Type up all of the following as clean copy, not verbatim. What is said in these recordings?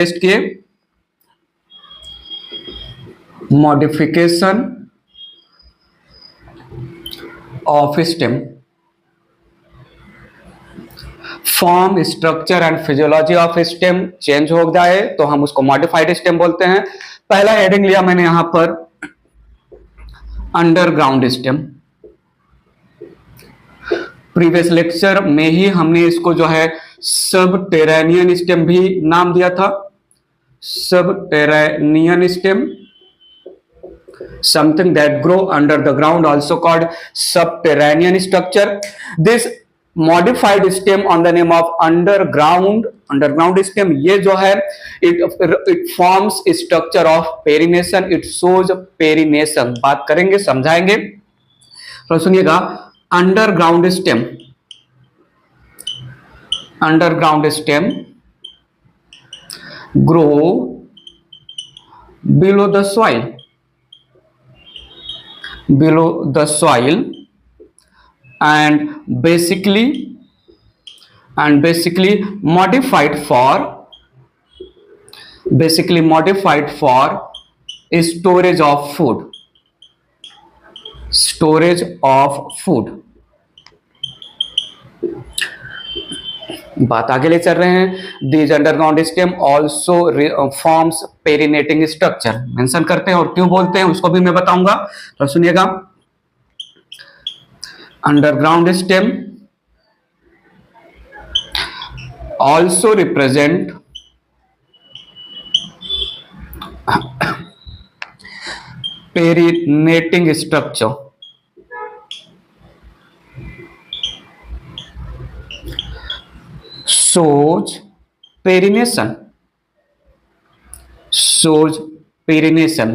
Test किए modification of stem, form, structure and physiology of stem change हो जाए तो हम उसको मॉडिफाइड स्टेम बोलते हैं। पहला हेडिंग लिया मैंने यहां पर अंडरग्राउंड स्टेम। प्रीवियस लेक्चर में ही हमने इसको जो है सबटेरेनियन स्टेम भी नाम दिया था। Subterranean stem, something that grow under the ground, also called subterranean structure. This modified stem on the name of underground stem, ये जो है it forms structure of perination, it shows perination। बात करेंगे, समझाएंगे, तो सुनिएगा। Underground stem grow below the soil and basically modified for storage of food। बात आगे ले चल रहे हैं। These underground stem also forms perennating structure, mention करते हैं और क्यों बोलते हैं उसको भी मैं बताऊंगा, तो सुनिएगा। Underground stem also represent perennating structure, shows perination,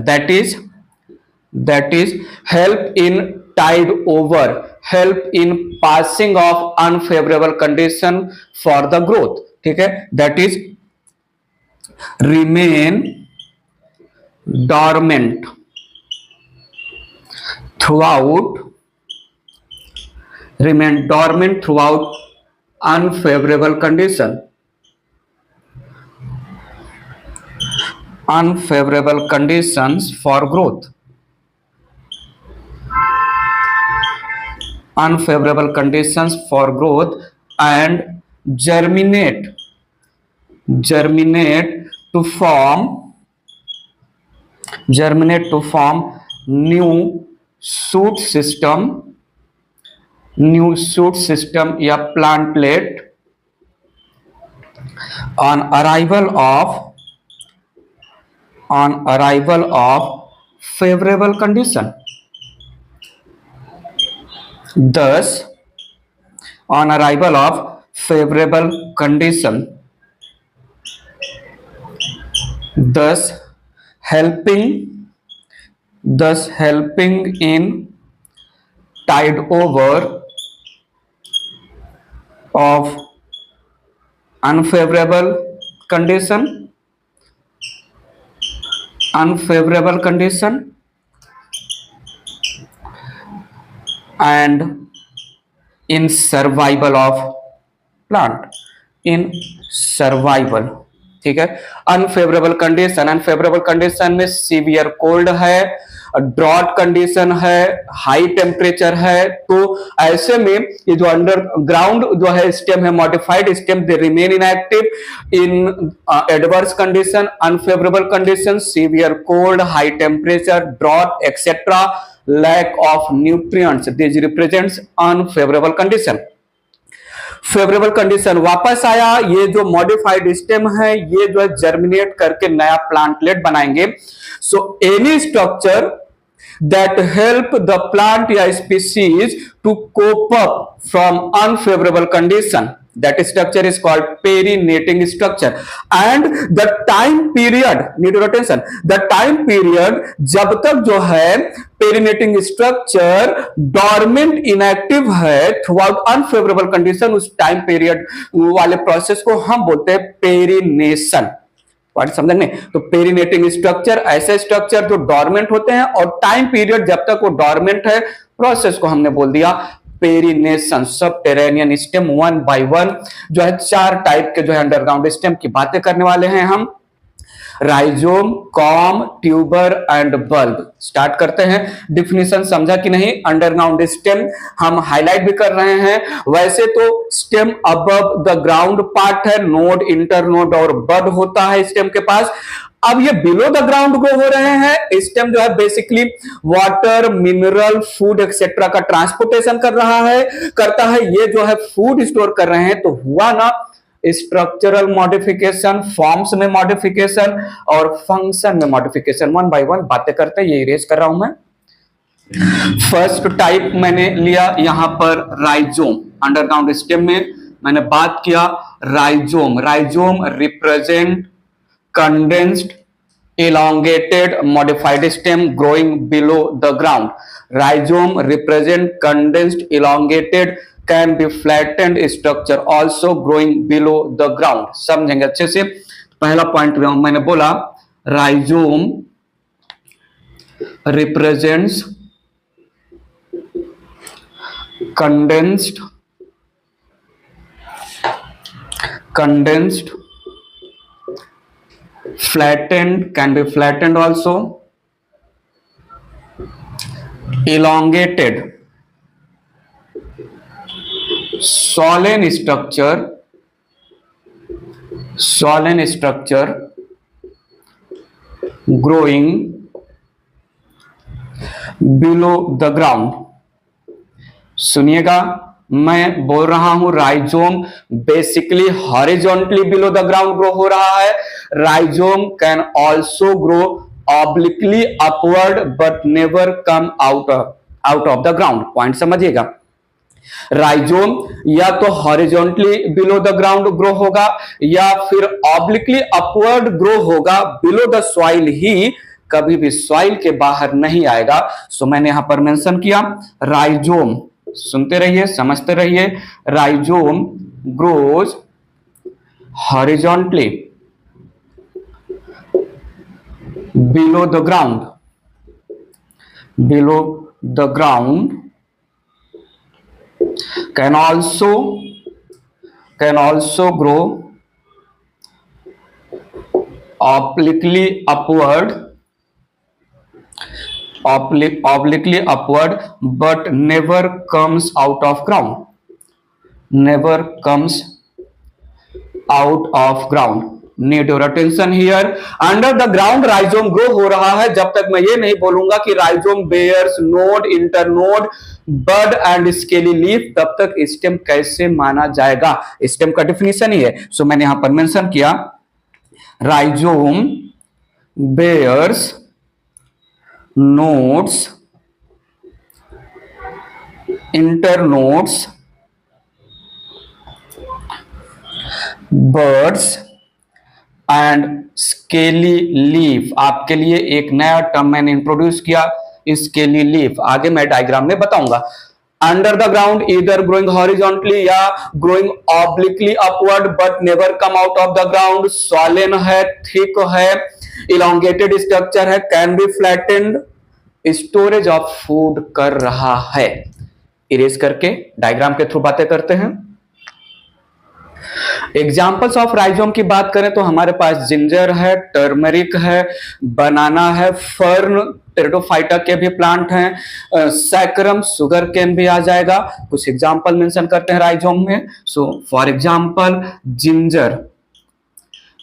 that is help in tide over, help in passing of unfavorable condition for the growth। ठीक है, that is remain dormant throughout unfavorable conditions for growth, and germinate to form new shoot system या plantlet on arrival of favorable condition। Thus on arrival of favorable condition, thus helping in tide over of unfavorable condition and in survival of plant, in survival। ठीक है, unfavourable condition में severe cold है, drought condition है, high temperature है। तो ऐसे में ये जो अंडरग्राउंड जो है स्टेम है, modified stem, they remain inactive in adverse condition, unfavourable condition, severe cold, high temperature, drought etcetera, lack of nutrients. This represents unfavourable condition. Favourable condition वापस आया, ये जो मॉडिफाइड स्टेम है ये जो है जर्मिनेट करके नया प्लांटलेट बनाएंगे। So any structure that help the plant या species to cope up from unfavorable condition, that structure is called perinating structure। and the time period, need your attention, the time period जब तक जो है perinating structure dormant inactive है throughout unfavorable condition, उस time period वाले process को हम बोलते हैं पेरिनेशन। समझेंगे, तो पेरिनेटिंग स्ट्रक्चर ऐसे स्ट्रक्चर जो डॉर्मेंट होते हैं और टाइम पीरियड जब तक वो डॉर्मेंट है, प्रोसेस को हमने बोल दिया पेरिनेशन। सबटेरेनियन स्टेम 1 by 1 जो है 4 टाइप के जो है अंडरग्राउंड स्टेम की बातें करने वाले हैं हम। Rhizome, com, tuber and bulb. Start करते हैं। डिफिनीशन समझा कि नहीं? अंडरग्राउंड स्टेम हम हाईलाइट भी कर रहे हैं। वैसे तो stem above the ground part है, नोड, इंटरनोड और बड होता है स्टेम के पास। अब ये बिलो द ग्राउंड ग्रो हो रहे हैं। स्टेम जो है basically water, mineral, food etcetera का ट्रांसपोर्टेशन कर रहा है, करता है। ये जो है फूड स्टोर कर रहे हैं, तो हुआ ना स्ट्रक्चरल मॉडिफिकेशन, फॉर्म्स में मॉडिफिकेशन और फंक्शन में मॉडिफिकेशन। वन बाय वन बातें करते हैं। ये इरेज कर रहा हूं मैं। फर्स्ट टाइप मैंने लिया यहां पर राइजोम। अंडरग्राउंड स्टेम में मैंने बात किया rhizome. Rhizome represent condensed, elongated, modified stem growing below the ground. Rhizome represent condensed, elongated, can be flattened structure also growing below the ground. समझेंगे अच्छे से। पहला पॉइंट मैंने बोला rhizome represents condensed flattened, can be flattened also, elongated, swollen structure growing below the ground. सुनिएगा, मैं बोल रहा हूं rhizome basically horizontally below the ground grow हो रहा है। Rhizome can also grow obliquely upward but never come out of the ground. Point समझिएगा। Rhizome या तो horizontally below the ground grow होगा या फिर ऑब्लिकली अपवर्ड ग्रो होगा बिलो द सॉइल ही, कभी भी सॉइल के बाहर नहीं आएगा। सो मैंने यहां पर मेंशन किया राइजोम। सुनते रहिए, समझते रहिए। Rhizome grows horizontally below the ground can also grow obliquely upward but never comes out of ground. Need your attention here. Under the ground rhizome grow हो रहा है। जब तक मैं ये नहीं बोलूंगा कि rhizome bears node, internode, bud and scaly leaf, तब तक स्टेम कैसे माना जाएगा? स्टेम का डिफिनीशन ही है। सो मैंने यहां पर मेंशन किया rhizome bears nodes, internodes, buds and scaly leaf. आपके लिए एक नया टर्म मैंने इंट्रोड्यूस किया, स्केली लीफ। आगे मैं डायग्राम में बताऊंगा। अंडर द ग्राउंड इधर ग्रोइंग हॉरिजॉन्टली या growing obliquely upward but never come out of the ground. Swollen है, थिक है, इलोंगेटेड स्ट्रक्चर है, can be flattened, storage of food कर रहा है। इरेज करके डायग्राम के थ्रू बातें करते हैं। एग्जाम्पल्स ऑफ राइजोम की बात करें तो हमारे पास जिंजर है, टर्मरिक है, बनाना है, फर्न, टेरिडोफाइटा के भी प्लांट हैं, सैकरम, सुगर केन भी आ जाएगा। कुछ एग्जाम्पल मेंशन करते हैं राइजोम में। So for example ginger,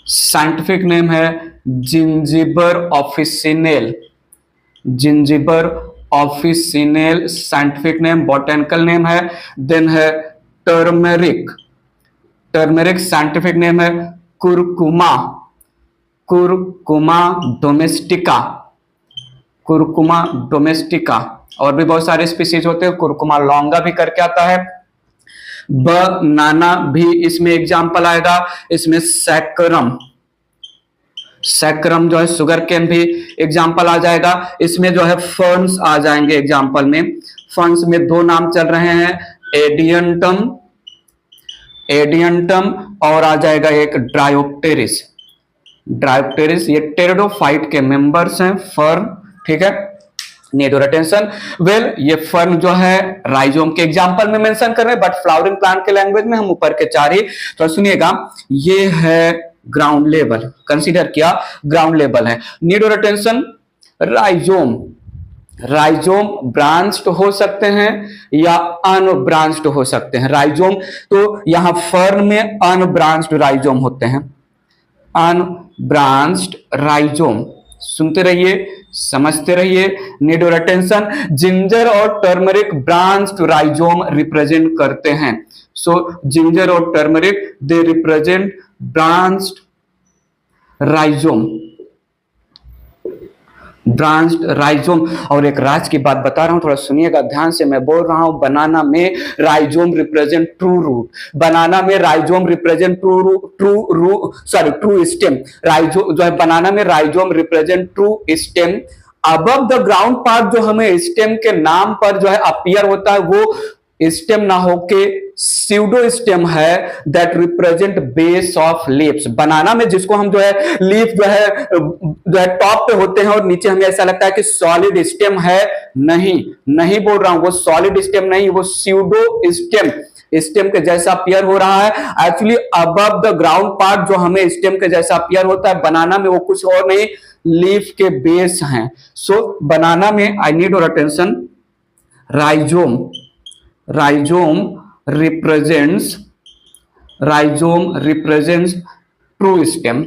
scientific name है जिंजिबर ऑफिसिनेल। जिंजिबर ऑफिसिनेल साइंटिफिक नेम, बॉटेनिकल नेम है। देन है टर्मेरिक। टर्मेरिक साइंटिफिक नेम है curcuma. Curcuma domestica. Curcuma domestica. और भी बहुत सारे स्पीसीज होते हैं। कुरकुमा लॉन्गा भी करके आता है। बनाना भी इसमें एग्जाम्पल आएगा। इसमें सैकरम, सैकरम जो है सुगर केन भी एग्जाम्पल आ जाएगा। इसमें जो है फर्न्स आ जाएंगे एग्जाम्पल में। फर्न्स में दो नाम चल रहे हैं, एडियंटम, एडियंटम और आ जाएगा एक ड्रायोप्टेरिस। ड्रायोप्टेरिस ये टेरिडोफाइट के मेंबर्स हैं, फर्न। ठीक है, नीड योर अटेंशन। वेल ये फर्न जो है राइजोम के एग्जांपल में मेंशन कर रहे हैं, बट फ्लावरिंग प्लांट के लैंग्वेज में हम ऊपर के चार ही। तो सुनिएगा, ये है ग्राउंड लेवल, कंसीडर किया ग्राउंड लेवल है। नीड और अटेंशन, राइजोम, राइजोम ब्रांच्ड हो सकते हैं या अनब्रांच्ड हो सकते हैं। राइजोम तो यहां फर्न में अनब्रांच्ड राइजोम होते हैं, अनब्रांच्ड राइजोम। सुनते रहिए, समझते रहिए। नीड और अटेंशन, जिंजर और टर्मरिक ब्रांच्ड राइजोम रिप्रेजेंट करते हैं। सो जिंजर और turmeric they represent branched rhizome, branched rhizome. और एक राज की बात बता रहा हूं, थोड़ा सुनिएगा ध्यान से, मैं बोल रहा हूं बनाना में राइजोम रिप्रेजेंट ट्रू रूट, बनाना में rhizome represent true stem. Rhizome जो है बनाना में rhizome represent true stem. Above the ground part जो हमें स्टेम के नाम पर जो है अपीयर होता है वो स्टेम ना होके स्यूडो स्टेम है, that represent base of leaves. Banana में जिसको हम जो है लीफ जो है टॉप पे होते हैं और नीचे हमें ऐसा लगता है कि सॉलिड स्टेम है, नहीं नहीं बोल रहा हूं, वो सॉलिड स्टेम नहीं, वो स्यूडो स्टेम, स्टेम के जैसा अपीयर हो रहा है। Actually above the ground part जो हमें स्टेम के जैसा अपीयर होता है बनाना में, वो कुछ और नहीं, लीफ के बेस हैं। सो बनाना में आई नीड और attention, rhizome, rhizome represents true stem,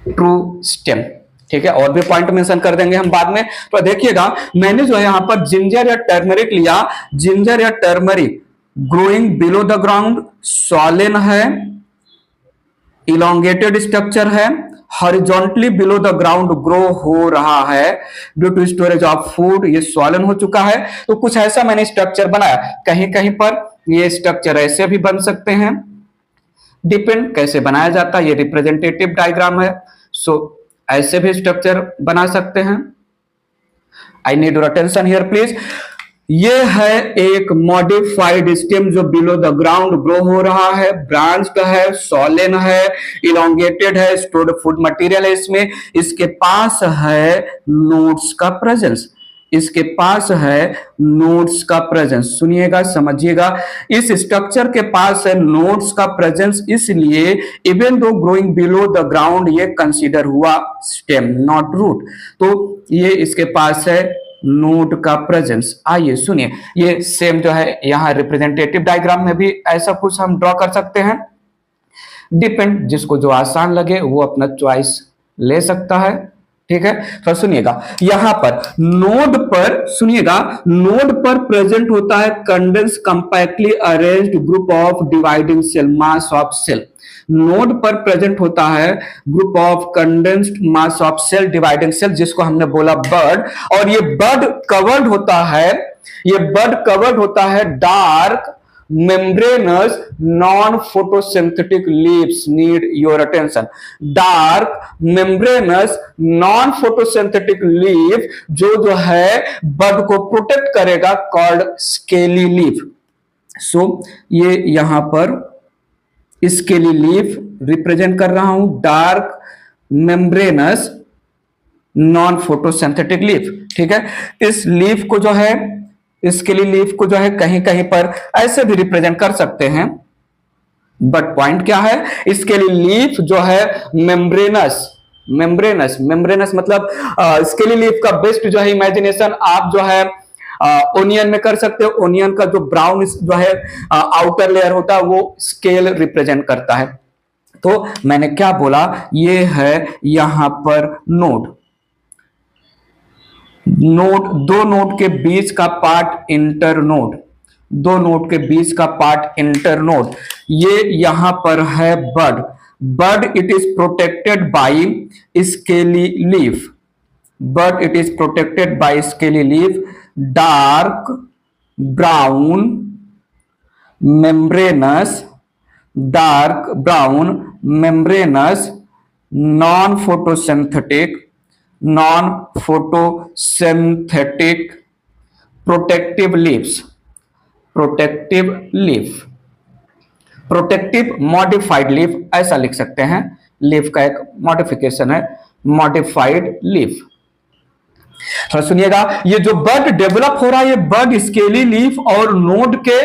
true stem. ठीक है, और भी पॉइंट मेंशन कर देंगे हम बाद में। तो देखिएगा मैंने जो है यहां पर जिंजर या टर्मरिक लिया, जिंजर या turmeric growing below the ground, swollen है, इलोंगेटेड स्ट्रक्चर है, horizontally below the ground grow हो रहा है due to storage of food, ये सॉलन हो चुका है। तो कुछ ऐसा मैंने स्ट्रक्चर बनाया, कहीं कहीं पर ये स्ट्रक्चर ऐसे भी बन सकते हैं, डिपेंड कैसे बनाया जाता है, ये रिप्रेजेंटेटिव डायग्राम है। सो ऐसे भी स्ट्रक्चर बना सकते हैं। आई need your attention here please. ये है एक मॉडिफाइड स्टेम जो बिलो द ग्राउंड ग्रो हो रहा है, ब्रांच्ड है, सॉलेन है, इलोंगेटेड है, स्टोर्ड फूड मटेरियल है इसमें, इसके पास है नोड्स का प्रेजेंस, इसके पास है नोड्स का प्रेजेंस। सुनिएगा, समझिएगा, इस स्ट्रक्चर के पास है नोड्स का प्रेजेंस, इसलिए even though growing below the ground ये कंसीडर हुआ स्टेम नॉट रूट। तो ये इसके पास है नोड का प्रेजेंस। आइए सुनिए, ये सेम जो है यहां रिप्रेजेंटेटिव डायग्राम में भी ऐसा कुछ हम ड्रॉ कर सकते हैं। डिपेंड, जिसको जो आसान लगे वो अपना चॉइस ले सकता है। ठीक है, तो सुनिएगा यहां पर नोड पर, सुनिएगा नोड पर प्रेजेंट होता है condense compactly arranged group of dividing cell, mass of cell. Node पर प्रेजेंट होता है group of condensed mass of cell dividing cell, जिसको हमने बोला बर्ड। और ये बर्ड कवर्ड होता है, ये बर्ड कवर्ड होता है dark membranous non-photosynthetic leaves. Need your attention. Dark membranous non-photosynthetic leaf जो है बर्ड को प्रोटेक्ट करेगा, called scaly leaf. So ये यहां पर स्केली लीफ रिप्रेजेंट कर रहा हूं, dark membranes non photosynthetic leaf. ठीक है, इस लीफ को जो है, स्केली लीफ को जो है कहीं कहीं पर ऐसे भी रिप्रेजेंट कर सकते हैं, बट पॉइंट क्या है, स्केली लीफ जो है मेम्ब्रेनस, मेम्ब्रेनस मतलब स्केली लीफ का बेस्ट जो है इमेजिनेशन आप जो है ओनियन में कर सकते हो। ओनियन का जो ब्राउन जो है आउटर लेयर होता है वो स्केल रिप्रेजेंट करता है। तो मैंने क्या बोला, ये है यहां पर नोड, दो नोड के बीच का पार्ट इंटरनोड, दो नोड के बीच का पार्ट इंटरनोड। ये यहां पर है bird, it is protected bye scaly leaf, bird it is protected bye scaly leaf, dark brown membranes, dark brown membranes non photosynthetic protective leaves, protective modified leaf ऐसा लिख सकते हैं। लीफ का एक मॉडिफिकेशन है मॉडिफाइड लीफ। तो सुनिएगा, ये जो बर्ड डेवलप हो रहा है, ये बर्ड स्केली लीफ और नोड के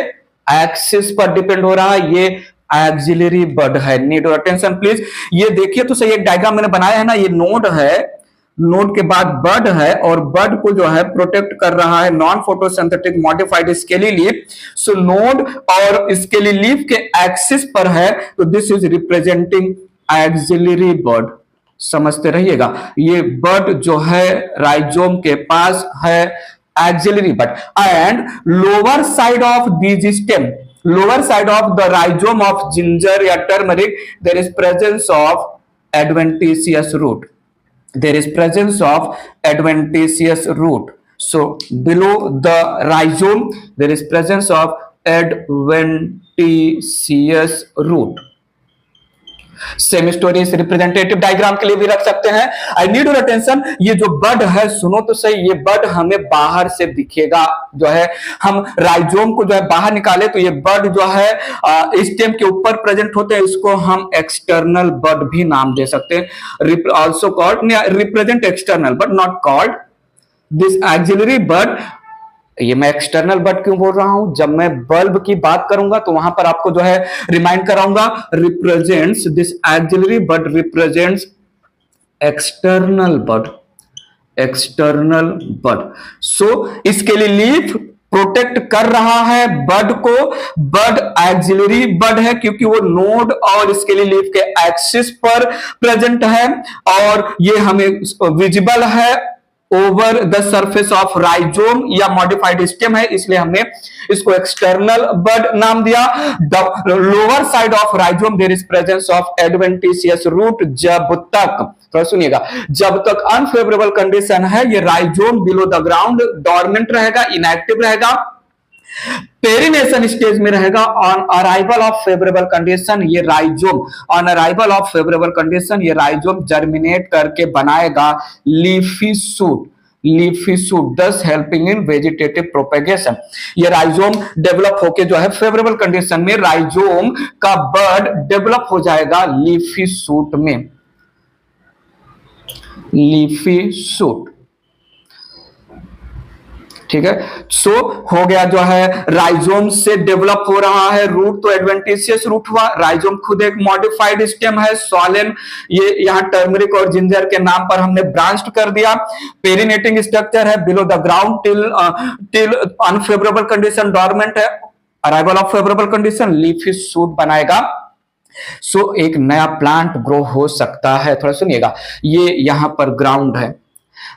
एक्सिस पर डिपेंड हो रहा है। ये एक्सिलरी बड है। Need your attention please. ये देखिए तो सही, एक डायग्राम मैंने बनाया है ना, ये नोड है, नोड के बाद बड है, और बड को जो है प्रोटेक्ट कर रहा है non photosynthetic modified scaly leaf. So node और स्केली लीफ के एक्सिस पर है, तो this is representing axillary bud. समझते रहिएगा, ये बड जो है राइजोम के पास है, axillary bud. And lower side of these stem, lower side of the rhizome of ginger या turmeric, there is presence of adventitious root, there is presence of adventitious root. So below the rhizome there is presence of adventitious root. Same story इस representative diagram के लिए भी रख सकते हैं। आई need your attention, ये जो बड है, सुनो तो सही, ये बड हमें बाहर से दिखेगा, जो है हम राइजोम को जो है बाहर निकाले तो ये बड जो है स्टेम के ऊपर प्रेजेंट होते हैं, इसको हम एक्सटर्नल बड भी नाम दे सकते हैं, also called, represent external but not called this axillary bud. ये मैं एक्सटर्नल बड क्यों बोल रहा हूं, जब मैं बल्ब की बात करूंगा तो वहां पर आपको जो है रिमाइंड कराऊंगा, represents this axillary bud represents external bud, external bud. So इसके लिए लीफ प्रोटेक्ट कर रहा है बड को, बड एक्सिलरी बड है क्योंकि वो नोड और इसके लिए लीफ के एक्सिस पर प्रेजेंट है, और ये हमें विजिबल है over the surface of rhizome या मॉडिफाइड स्टेम है, इसलिए हमने इसको एक्सटर्नल बड नाम दिया। Lower side of rhizome there is presence of adventitious root. जब तक, तो सुनिएगा, जब तक अनफेवरेबल कंडीशन है, ये rhizome below the ground dormant रहेगा, इनएक्टिव रहेगा, पेरिनेशन स्टेज में रहेगा। On arrival of favourable condition ये rhizome, on arrival of favourable condition ये राइजोम जर्मिनेट करके बनाएगा leafy shoot, leafy shoot, thus helping in vegetative propagation. ये राइजोम डेवलप होके जो है फेवरेबल कंडीशन में राइजोम का बड डेवलप हो जाएगा लीफी सूट में, लीफी सूट। ठीक है, सो हो गया जो है राइजोम से डेवलप हो रहा है रूट, तो एडवेंटिशियस रूट हुआ। राइजोम खुद एक मॉडिफाइड स्टेम है, सॉलेन, ये यहाँ टर्मरिक और जिंजर के नाम पर हमने ब्रांच्ड कर दिया। पेरिनेटिंग स्ट्रक्चर है below the ground till unfavourable condition dormant है, arrival of favourable condition leafy shoot बनाएगा। सो एक नया प्लांट ग्रो हो सकता है। थोड़ा सुनिएगा, ये यहां पर ग्राउंड है,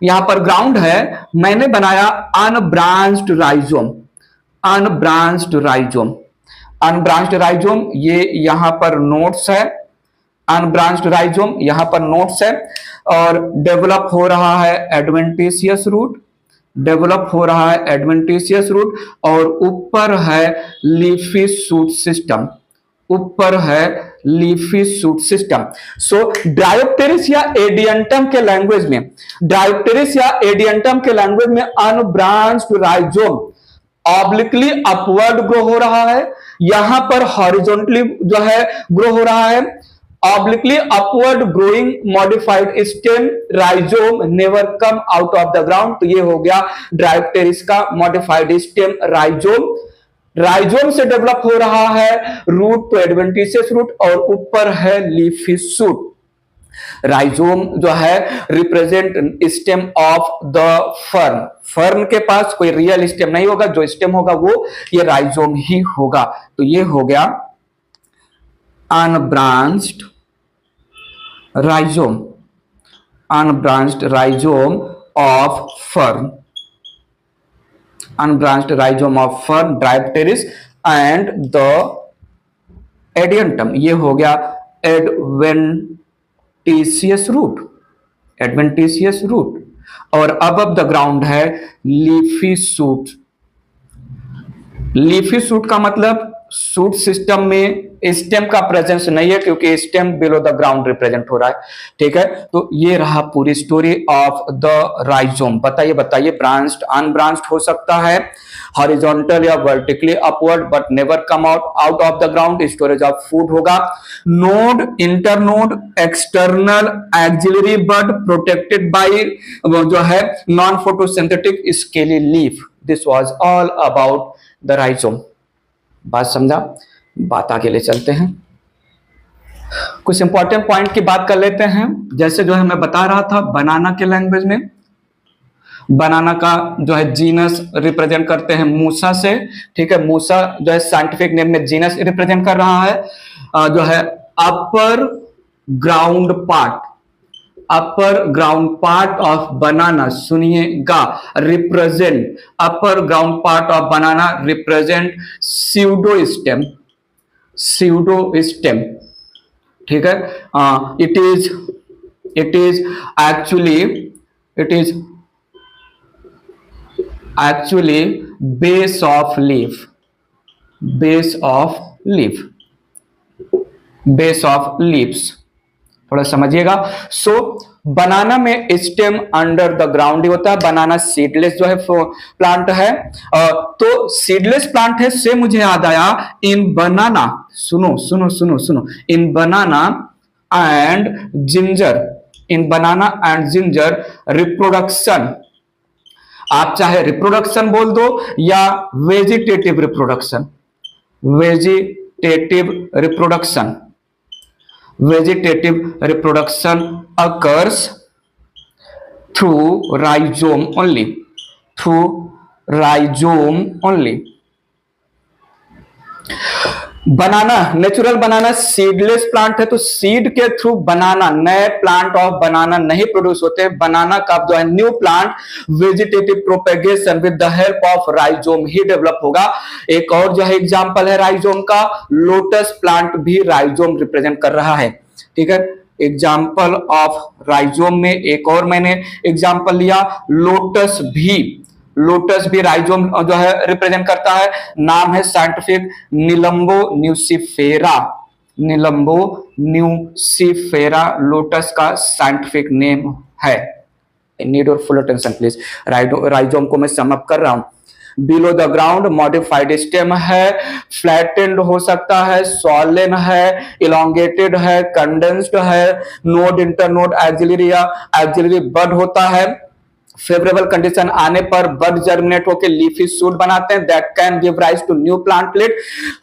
यहां पर ग्राउंड है, मैंने बनाया unbranched rhizome, unbranched rhizome, unbranched rhizome, ये यहां पर नोट्स है, अनब्रांच्ड राइजोम यहां पर नोट्स है, और डेवलप हो रहा है एडवेंटिशियस रूट, डेवलप हो रहा है एडवेंटिशियस रूट, और ऊपर है लीफी सूट सिस्टम, ऊपर है लीफी सूट सिस्टम। सो डायोप्टेरिस या एडियंटम के लैंग्वेज में, डायोप्टेरिस या एडियंटम के लैंग्वेज में unbranched rhizome obliquely upward grow हो रहा है, यहां पर हॉरिजॉन्टली जो है ग्रो हो रहा है, obliquely upward growing modified stem rhizome never come out of the ground. तो ये हो गया डायोप्टेरिस का मॉडिफाइड स्टेम राइजोम, राइजोम से डेवलप हो रहा है रूट, तो एडवेंटिशियस रूट, और ऊपर है लीफी सूट। राइजोम जो है represent stem of the fern, fern के पास कोई रियल स्टेम नहीं होगा, जो स्टेम होगा वो ये राइजोम ही होगा। तो ये हो गया unbranched rhizome, unbranched rhizome of fern, unbranched rhizome of fern, Diopteris and the Adiantum। ये हो गया adventitious root, adventitious root, और above the ground है leafy shoot। लीफी सूट का मतलब सूट सिस्टम में स्टेम का प्रेजेंस नहीं है, क्योंकि stem below the ground represent हो रहा है। ठीक है, तो ये रहा पूरी स्टोरी ऑफ द राइजोम। बताइए बताइए, ब्रांच्ड अनब्रांच्ड हो सकता है, हॉरिजॉन्टल या vertically upward, but never come out of the ground, storage of food होगा। Node, internode, external axillary bud protected by जो है non photosynthetic scaly leaf. This was all about the rhizome. बात समझा, बात आगे ले चलते हैं। कुछ इंपॉर्टेंट पॉइंट की बात कर लेते हैं। जैसे जो है मैं बता रहा था बनाना के लैंग्वेज में, बनाना का जो है जीनस रिप्रेजेंट करते हैं मूसा से, ठीक है। मूसा जो है साइंटिफिक नेम में जीनस रिप्रेजेंट कर रहा है। जो है upper ground part, upper ground part of banana, सुनिएगा, represent, upper ground part of banana represent pseudostem, pseudostem, ठीक है। It is actually base of leaf, base of leaf, base of leaves, थोड़ा समझिएगा। सो बनाना में stem under the ground ही होता है। बनाना seedless जो है प्लांट है, तो सीडलेस प्लांट है से मुझे याद आया, इन बनाना, सुनो सुनो सुनो सुनो, in banana and ginger, in banana and ginger reproduction, आप चाहे रिप्रोडक्शन बोल दो या vegetative reproduction, vegetative reproduction, vegetative reproduction occurs through rhizome only, through rhizome only. Banana, natural banana seedless plant है, तो सीड के थ्रू बनाना, नए प्लांट ऑफ बनाना नहीं प्रोड्यूस होते। बनाना का जो है new plant vegetative propagation with the help of rhizome he develop होगा। एक और जो है एग्जांपल है राइजोम का, लोटस प्लांट भी राइजोम रिप्रेजेंट कर रहा है, ठीक है। एग्जांपल ऑफ राइजोम में एक और मैंने एग्जांपल लिया, लोटस भी राइजोम जो है रिप्रेजेंट करता है। नाम है scientific Nelumbo nucifera, Nelumbo nucifera lotus का साइंटिफिक नेम है। Need your full attention please, rhizome को मैं सम अप कर रहा हूं। Below the ground modified stem है, फ्लैटेंड हो सकता है, सॉलेन है, इलोंगेटेड है, कंडेंस्ड है, नोड इंटरनोड एक्सिलरी या एक्सिलरी बड होता है। फेवरेबल कंडीशन आने पर बड जर्मिनेट होकर लीफी शूट बनाते हैं, that can give rise to new plantlet.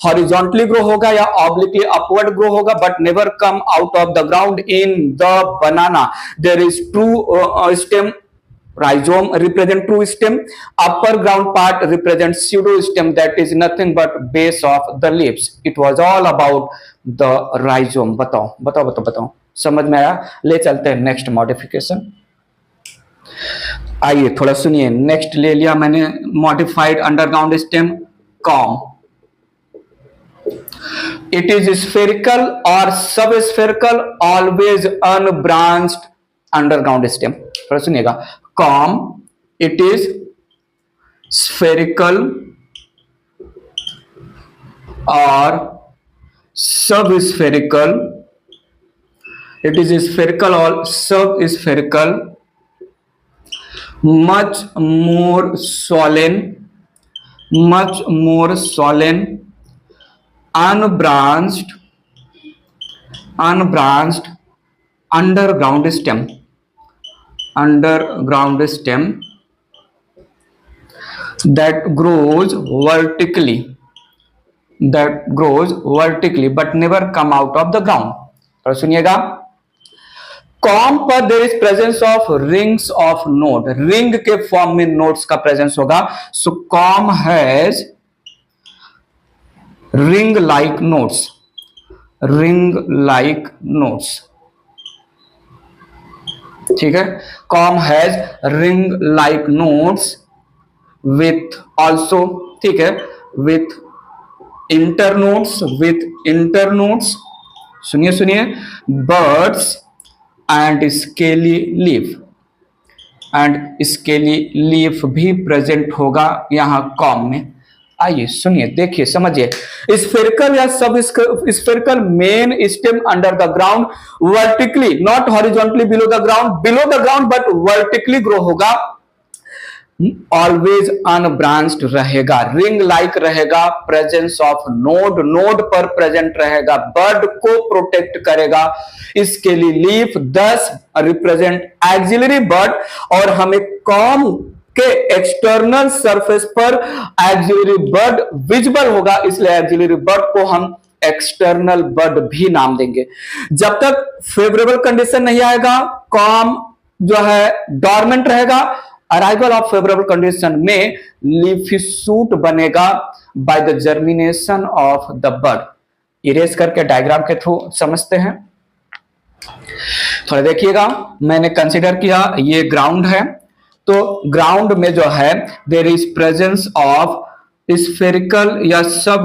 Horizontally grow होगा या ऑब्लिकली अपवर्ड ग्रो होगा, but never come out of the ground in the banana. There is true stem, rhizome represent true stem, upper ground part represents pseudo stem, that is nothing but base of the leaves. It was all about the rhizome. बताओ समझ में आया? ले चलते हैं next modification. आइए थोड़ा सुनिए, नेक्स्ट ले लिया मैंने modified underground stem, com. It is spherical और सब spherical, always unbranched underground stem. थोड़ा सुनिएगा, कॉम, इट इज स्फेरिकल और सब स्फेरिकल, इट इज स्फेरिकल और सब spherical, much more swollen, unbranched underground stem that grows vertically but never come out of the ground। और सुनिएगा, कॉम पर there is presence of rings of node, ring के form में nodes का presence होगा। So corm has ring like nodes, ठीक है। Corm has ring like nodes with also, ठीक है, विथ इंटरनोड्स, सुनिए, बर्ड्स एंड स्केली लीफ भी प्रेजेंट होगा यहां कॉम में। आइए सुनिए, देखिए, समझिए। स्फेरिकल या sub spherical main stem under the ground vertically, not horizontally below the ground but vertically grow होगा, ऑलवेज अनब्रांच्ड रहेगा, रिंग लाइक रहेगा, प्रेजेंस ऑफ नोड पर प्रेजेंट रहेगा, बर्ड को प्रोटेक्ट करेगा। इसके लिए लीफ 10 रिप्रेजेंट एक्सिलरी बर्ड, और हमें कॉम के एक्सटर्नल सरफेस पर एक्सिलरी बर्ड विजिबल होगा, इसलिए एक्सिलरी बर्ड को हम एक्सटर्नल बड भी नाम देंगे। जब तक फेवरेबल कंडीशन नहीं आएगा, कॉम जो है डॉर्मेंट रहेगा। अराइवल ऑफ फेवरेबल कंडीशन में लीफी सूट बनेगा by the germination of the bud. Erase करके डायग्राम के थ्रू समझते हैं। थोड़ा देखिएगा, मैंने कंसीडर किया ये ग्राउंड है, तो ग्राउंड में जो है there is presence of spherical या सब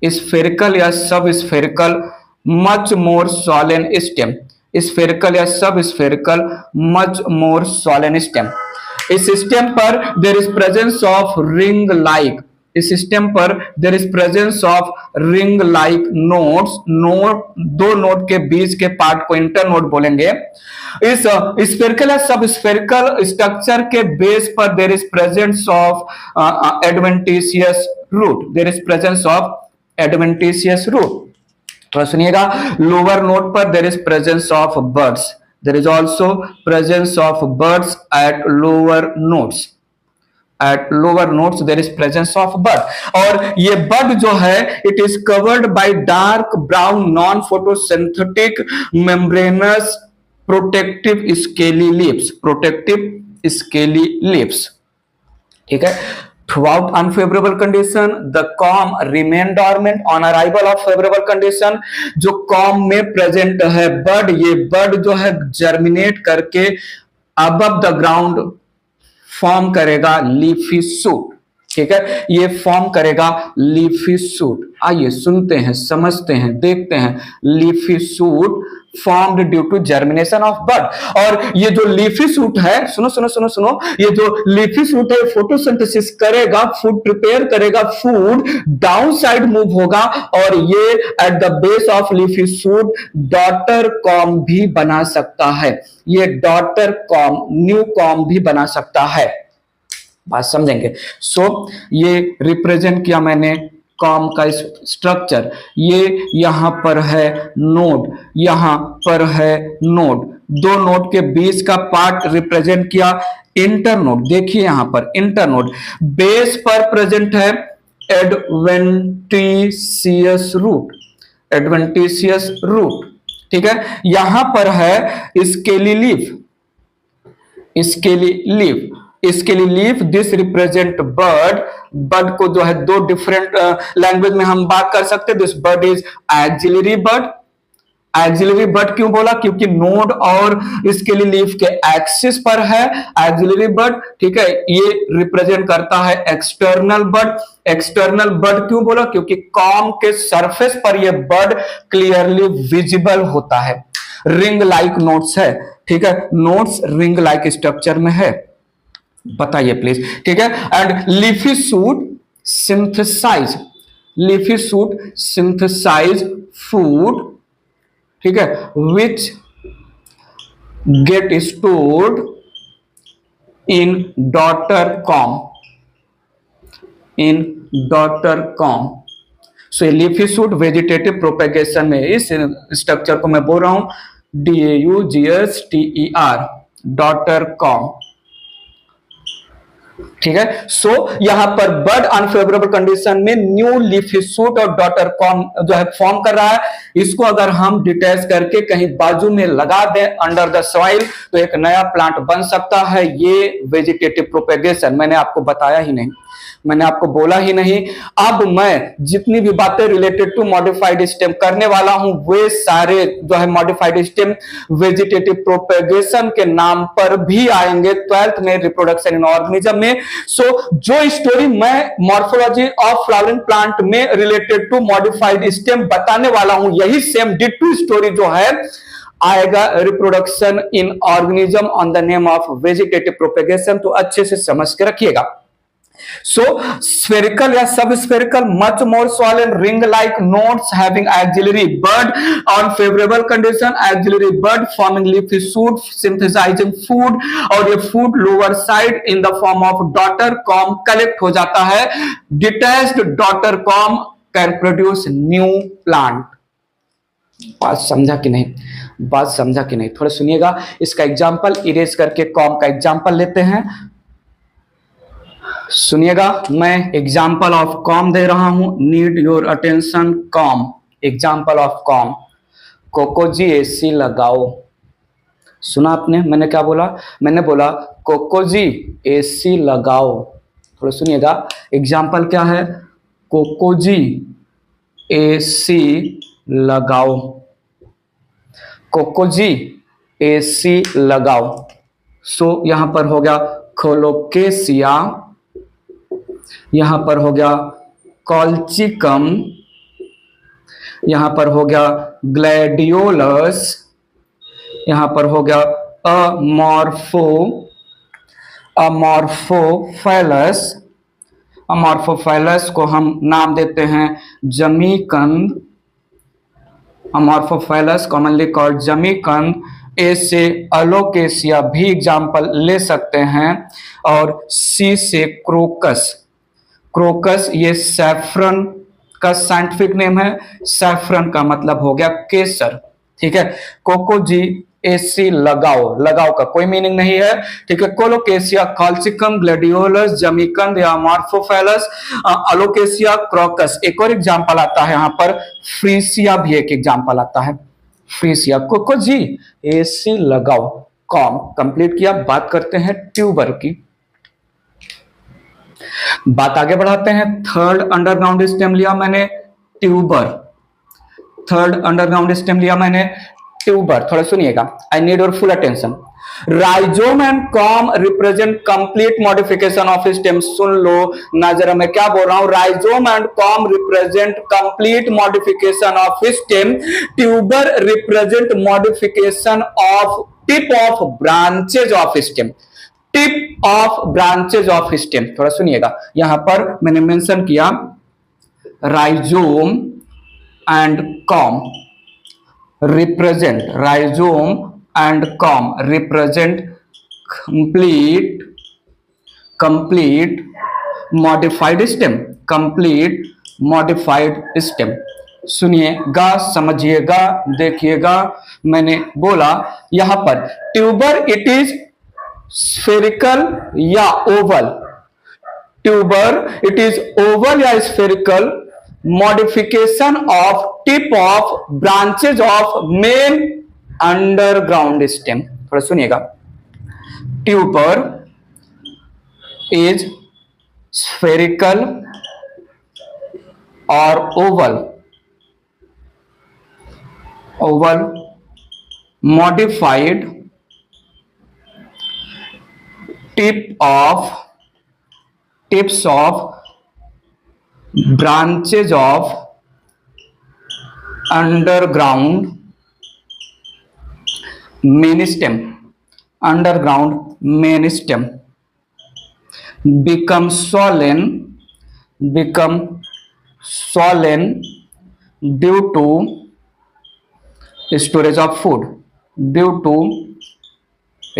स्फेरिकल या sub spherical much more swollen stem, spherical या sub spherical much more swollen stem. इस सिस्टम पर there is presence of ring like, इस सिस्टम पर there is presence of ring like nodes, दो node के बीच के पार्ट को इंटरनोड बोलेंगे। इस स्फेरिकल या सब स्फेरिकल स्ट्रक्चर के बेस पर there is presence of adventitious root, there is presence of adventitious root. तो सुनिएगा, लोअर नोड पर there is presence of buds, there is also presence of buds at lower nodes, at lower nodes there is presence of bud। और ये bud जो है it is covered by dark brown non photosynthetic membranous protective scaly leaves, protective scaly leaves। ठीक है। Throughout unfavorable condition, the corm remain dormant on arrival of favorable condition। जो corm में present है bud, ये bud जो है germinate करके above the ground form करेगा लीफी सूट। ठीक है, ये फॉर्म करेगा लीफी सूट। आइए सुनते हैं, समझते हैं, देखते हैं। Leafy shoot formed due to germination of bud. और ये जो लीफी सूट है, सुनो सुनो सुनो सुनो, ये जो लीफी सूट है फोटोसिंथेसिस करेगा, फूड प्रिपेयर करेगा, फूड डाउन साइड मूव होगा और ये at the base of leafy suit daughter com भी बना सकता है। ये डॉटर कॉम, न्यू कॉम भी बना सकता है। बात समझेंगे। सो ये रिप्रेजेंट किया मैंने कॉम का स्ट्रक्चर। ये यहां पर है नोड, यहां पर है नोड, दो नोड के बीच का पार्ट रिप्रेजेंट किया इंटरनोड। देखिए यहां पर इंटरनोड बेस पर प्रेजेंट है एडवेंटिशियस रूट, एडवेंटिशियस रूट। ठीक है, यहां पर है scaly leaf, scaly leaf, scaly leaf. This represent bird, bird को जो है दो डिफरेंट लैंग्वेज में हम बात कर सकते हैं। This bird is axillary bud. Axillary bud क्यों बोला? क्योंकि नोड और स्केली लीफ के एक्सिस पर है एक्सिलरी बर्ड। ठीक है, ये रिप्रेजेंट करता है एक्सटर्नल बर्ड। एक्सटर्नल बर्ड क्यों बोला? क्योंकि कॉम के सरफेस पर यह बर्ड क्लियरली विजिबल होता है। रिंग लाइक नोट्स है। ठीक है, नोट्स रिंग लाइक स्ट्रक्चर में है, बताइए प्लीज। ठीक है, and leafy shoot synthesise, leafy shoot synthesise food. ठीक है, which get stored in daughter corm, in daughter corm. So leafy shoot vegetative propagation में इस स्ट्रक्चर को मैं बोल रहा हूं DAUGSTER, डॉटर कॉम। ठीक है, सो यहां पर बर्ड अनफेवरेबल कंडीशन में न्यू लीफी सूट और डॉटर कॉम जो है फॉर्म कर रहा है। इसको अगर हम डिटैच करके कहीं बाजू में लगा दें अंडर द सॉइल तो एक नया प्लांट बन सकता है। ये वेजिटेटिव प्रोपेगेशन मैंने आपको बताया ही नहीं, मैंने आपको बोला ही नहीं। अब मैं जितनी भी बातें रिलेटेड टू मॉडिफाइड स्टेम करने वाला हूं वे सारे जो है मॉडिफाइड स्टेम वेजिटेटिव प्रोपेगेशन के नाम पर भी आएंगे 12th में रिप्रोडक्शन इन ऑर्गेनिज्म में। सो जो स्टोरी मैं मॉर्फोलॉजी ऑफ फ्लावरिंग प्लांट में रिलेटेड टू मॉडिफाइड स्टेम बताने वाला हूं, यही सेम डिटू स्टोरी जो है आएगा reproduction in organism on the name of vegetative propagation. तो अच्छे से समझ के रखिएगा। So spherical या subspherical much more swollen ring-like nodes having axillary bud on favorable condition, axillary bud forming leafy shoot synthesizing food और ये food lower side in the form of daughter comb collect हो जाता है। Detached daughter comb can produce new plant। बात समझा कि नहीं? बात समझा कि नहीं? थोड़ा सुनिएगा। इसका एग्जाम्पल इरेज करके कॉम का एग्जाम्पल लेते हैं। सुनिएगा, मैं एग्जाम्पल ऑफ कॉम दे रहा हूं, need your attention. Corm, example of corm, कोको जी एसी लगाओ। सुना आपने मैंने क्या बोला? मैंने बोला कोको जी एसी लगाओ। थोड़ा सुनिएगा, एग्जाम्पल क्या है? कोको जी एसी लगाओ, कोको जी एसी लगाओ। सो यहां पर हो गया कोलोकेशिया, यहां पर हो गया कॉल्चिकम, यहां पर हो गया ग्लैडियोलस, यहां पर हो गया अमॉर्फोफैलस। अमॉर्फोफैलस को हम नाम देते हैं जमीकंद। अमॉर्फोफैलस कॉमनली कॉल्ड जमीकंद। ए से अलोकेशिया भी एग्जाम्पल ले सकते हैं, और सी से क्रोकस। क्रोकस ये सैफरन का साइंटिफिक नेम है, सैफरन का मतलब हो गया केसर। ठीक है, कोको जी एसी लगाओ, लगाओ का कोई मीनिंग नहीं है। ठीक है, कोलोकेशिया, कॉल्चिकम, ग्लैडियोलस, जमीकंद या अमॉर्फोफैलस, अलोकेशिया, क्रोकस। एक और एग्जांपल आता है यहां पर, फ्रीसिया भी एक एग्जांपल आता है, फ्रीसिया। कोको जी एसी लगाओ, कॉम कंप्लीट किया। बात करते हैं ट्यूबर की, बात आगे बढ़ाते हैं। थर्ड अंडरग्राउंड स्टेम लिया मैंने, ट्यूबर। थर्ड अंडरग्राउंड स्टेम लिया मैंने, ट्यूबर। थोड़ा सुनिएगा, I need your full attention. Rhizome and corm represent complete modification of stem. सुन लो ना जरा, मैं क्या बोल रहा हूं। Rhizome and corm represent complete modification of stem, tuber represent modification of tip of branches of stem. Tip of branches of stem. थोड़ा सुनिएगा, यहां पर मैंने मेंशन किया rhizome and corm represent, rhizome and corm represent complete modified stem, complete modified stem. सुनिएगा, समझिएगा, देखिएगा। मैंने बोला यहां पर ट्यूबर इट इज स्फेरिकल या oval, tuber it is oval या spherical, modification of tip of branches of main underground stem. थोड़ा सुनिएगा, ट्यूबर इज स्फेरिकल और oval modified tips of branches of underground main stem, underground main stem become swollen due to storage of food, due to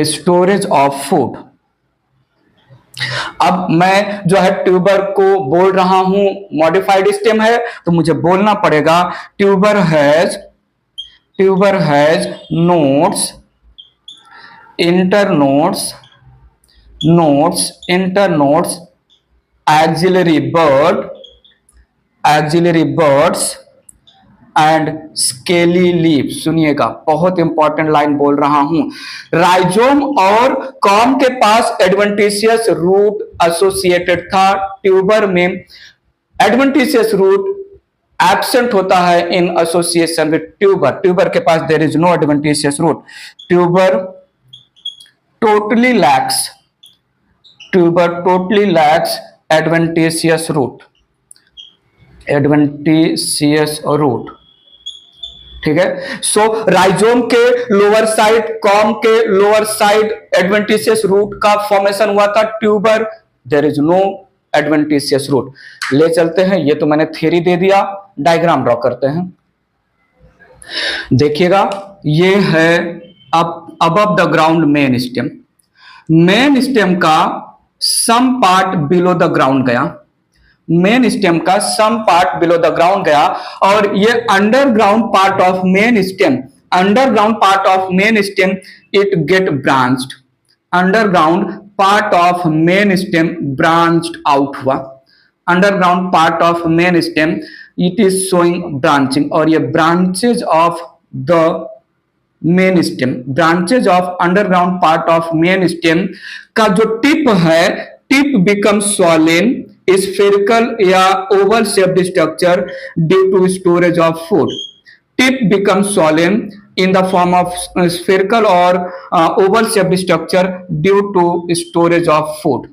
storage of food। अब मैं जो है tuber को बोल रहा हूं मॉडिफाइड स्टेम है, तो मुझे बोलना पड़ेगा tuber has nodes, internodes, axillary birds and scaly leaf. सुनिएगा, बहुत इंपॉर्टेंट लाइन बोल रहा हूं। राइजोम और कॉम के पास एडवेंटिशियस रूट एसोसिएटेड था, ट्यूबर में एडवेंटिशियस रूट एब्सेंट होता है in association with tuber. Tuber के पास there is no adventitious root. Tuber totally lacks adventitious root. ठीक है, सो राइजोम के लोअर साइड, कॉम के लोअर साइड एडवेंटिशियस रूट का फॉर्मेशन हुआ था। Tuber there is no adventitious root. ले चलते हैं, ये तो मैंने थ्योरी दे दिया, डायग्राम ड्रॉ करते हैं। देखिएगा, ये है above the ground main stem. Main stem का some part below the ground गया, मेन स्टेम का some part below the ground गया, और ये underground part of main stem, it get branched. Underground part of main stem branched out हुआ, underground part of main stem it is showing branching, और ये branches of the main stem, branches of underground part of main stem का जो tip है, tip become swollen, spherical या oval shaped structure due to storage of food. Tip become swollen in the form of spherical or oval shaped structure due to storage of food।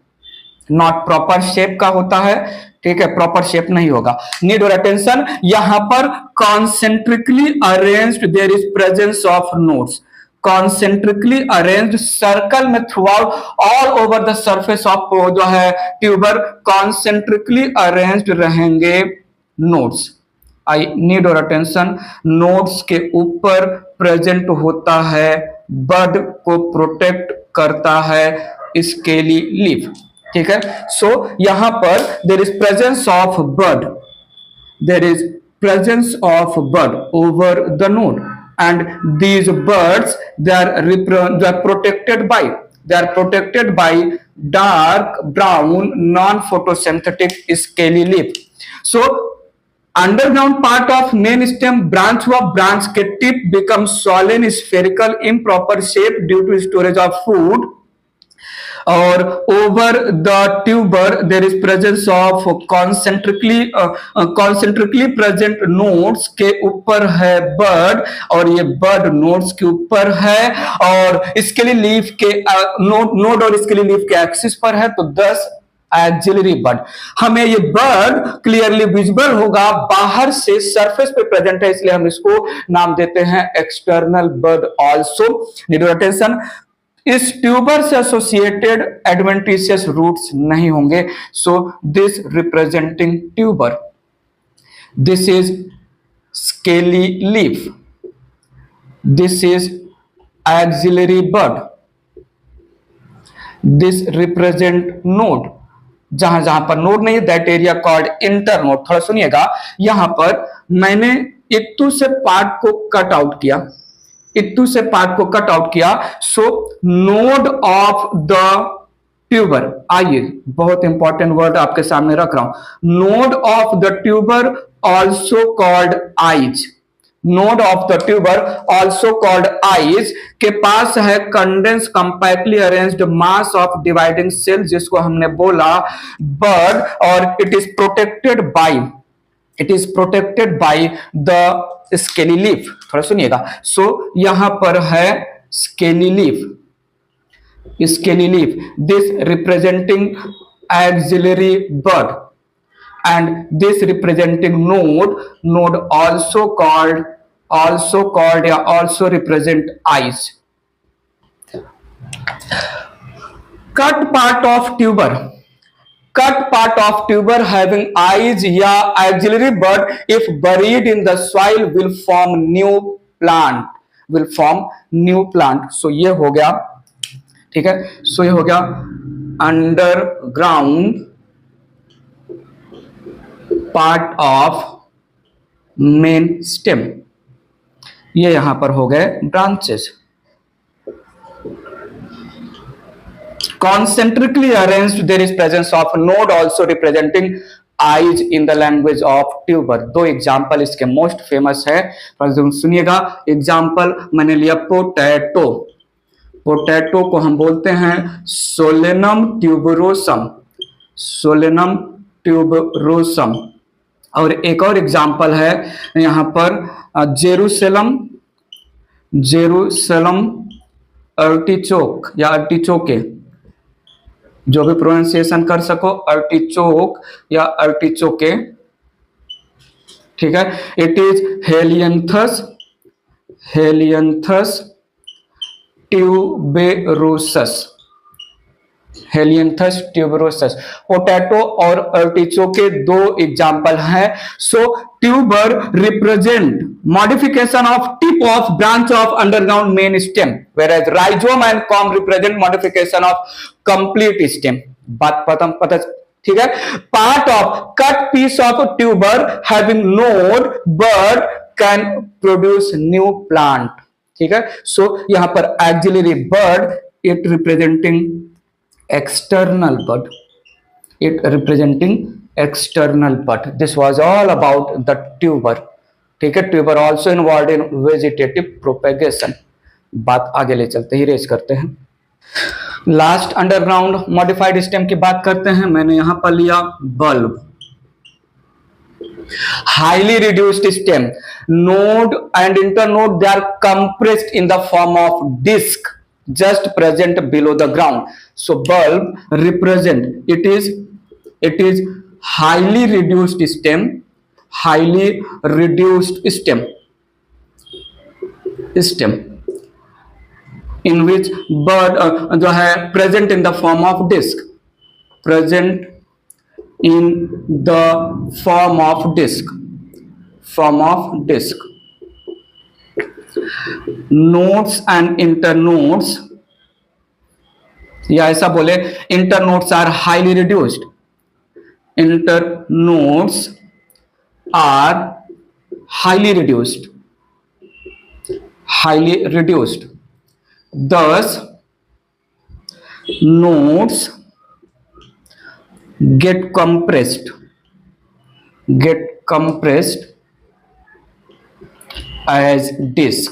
Not proper shape का होता है, ठीक है, proper shape नहीं होगा। Need और attention, यहां पर concentrically arranged there is presence of nodes, concentrically arranged circle में throughout all over the surface of जो है ट्यूबर कॉन्सेंट्रिकली अरेंज्ड रहेंगे नोड्स। आई नीड और अटेंशन, नोड्स के ऊपर प्रेजेंट होता है, बड को प्रोटेक्ट करता है स्केली लीफ, ठीक है। सो यहां पर there is presence of bud, there is presence of bud over the node, and these buds they are protected by dark brown non photosynthetic scaly leaf. So underground part of main stem branch हुआ, branch के tip become swollen spherical improper shape due to storage of food, और over the tuber there is presence of concentrically present nodes, के ऊपर है bird, और ये bird nodes के ऊपर है, और स्केली लीफ के नोड और स्केली लीफ के एक्सिस पर है, तो 10 एक्सिलरी बर्ड। हमें ये बर्ड क्लियरली विजिबल होगा, बाहर से सरफेस पे प्रेजेंट है, इसलिए हम इसको नाम देते हैं external bird also. Need attention, इस ट्यूबर से एसोसिएटेड एडवेंटिशियस रूट्स नहीं होंगे, so this representing tuber, this is scaly leaf, this is axillary bud, this represent node. जहां जहां पर नोड नहीं है that area called inter node. थोड़ा सुनिएगा, यहां पर मैंने इट्टू से पार्ट को कट आउट किया, इट्टू से पार्ट को कट आउट किया, सो नोड ऑफ द ट्यूबर, आइए बहुत इंपॉर्टेंट वर्ड आपके सामने रख रहा हूं, node of the tuber also called eyes, node of the tuber also called eyes के पास है condense compactly arranged mass of dividing cell, जिसको हमने बोला बर्ड, और it is protected by the scaly leaf. थोड़ा सुनिएगा, सो यहां पर है scaly leaf, this representing axillary bud, and this representing node also called या also represent eyes। cut part of tuber having eyes या axillary bud if buried in the soil will form new plant। so ये हो गया, ठीक है, so ये हो गया underground part of main stem, ये यहां पर हो गए branches. Concentrically arranged there is presence of node also representing eyes in the language of tuber. दो एग्जांपल इसके मोस्ट फेमस है, सुनिएगा। एग्जांपल मैंने लिया पोटैटो, पोटैटो को हम बोलते हैं सोलेनम ट्यूबरोसम, और एक और एग्जाम्पल है यहां पर जेरूसलम अर्टिचोक या अर्टिचोके, जो भी प्रोनाउंसिएशन कर सको, अर्टिचोक या अर्टिचोके, ठीक है। It is Helianthus tuberosus. Potato और अर्टिचोके दो एग्जाम्पल हैं। So tuber represent modification of tip of branch of underground main stem, whereas rhizome and corm represent modification of complete stem. बात पता, ठीक है। Part of cut piece of tuber having node bud can produce new plant, ठीक है। So यहां पर axillary bud it representing external bud, it representing external bud. This was all about the tuber. ठीक है, tuber also involve in vegetative propagation. बात आगे ले चलते ही रेस करते हैं. लास्ट अंडरग्राउंड मॉडिफाइड स्टेम की बात करते हैं. मैंने यहां पर लिया bulb. Highly reduced stem, node and internode, they are compressed in the form of disc just present below the ground. So bulb represent, it is highly reduced stem, highly reduced stem in which bud जो है present in the form of disc, present in the form of disc. Nodes and internodes, या ऐसा बोले internodes are highly reduced. Internodes are highly reduced. Thus nodes get compressed as disc.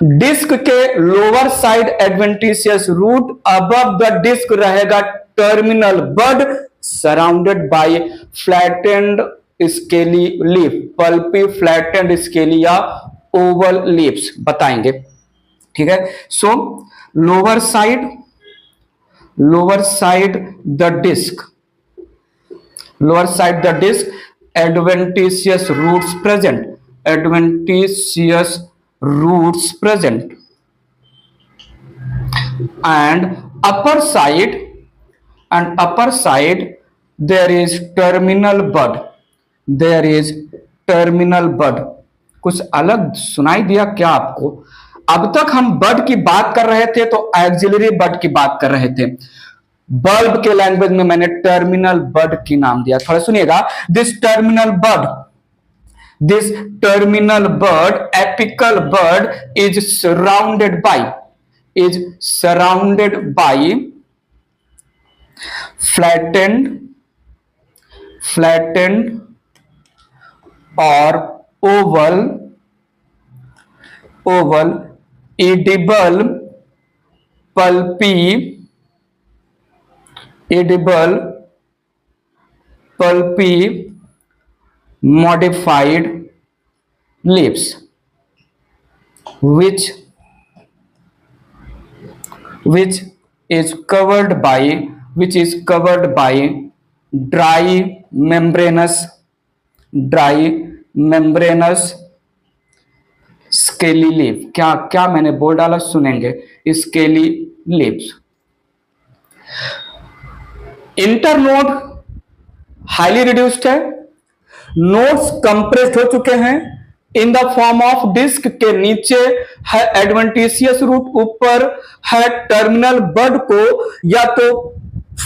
Disc के lower side adventitious root, above the disc रहेगा terminal bud surrounded by flattened scaly leaf, pulpy flattened scaly या oval leaves बताएंगे. ठीक है. So lower side the disc, adventitious roots present, and upper side there is terminal bud. कुछ अलग सुनाई दिया क्या आपको? अब तक हम बड की बात कर रहे थे तो एक्सिलरी बड की बात कर रहे थे. बल्ब के लैंग्वेज में मैंने टर्मिनल बड की नाम दिया. थोड़ा सुनिएगा. This terminal bud, apical bud is surrounded by flattened or oval edible pulpy modified leaves which is covered by dry membranous scaly leaf. क्या मैंने बोल डाला सुनेंगे. scaly leaves. Internode highly reduced है, नोड्स कंप्रेस्ड हो चुके हैं in the form of disc. के नीचे है एडवेंटिशियस रूट, ऊपर है टर्मिनल बड को या तो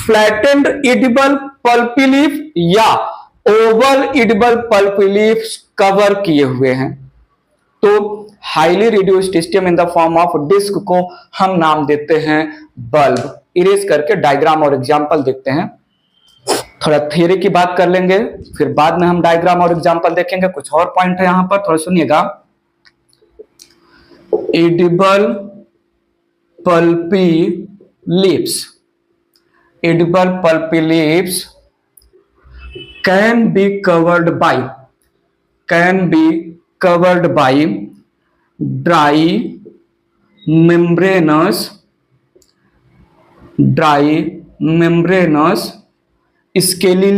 फ्लैटेंड इडिबल पल्पी लीफ या oval edible pulpy leaf cover किए हुए हैं. तो highly reduced stem in the form of disc को हम नाम देते हैं बल्ब. इरेज करके डायग्राम और एग्जाम्पल देखते हैं. थोड़ा थियरी की बात कर लेंगे, फिर बाद में हम डायग्राम और एग्जाम्पल देखेंगे. कुछ और पॉइंट है यहां पर, थोड़ा सुनिएगा. Edible pulpy leaves can be covered by dry membranous scaly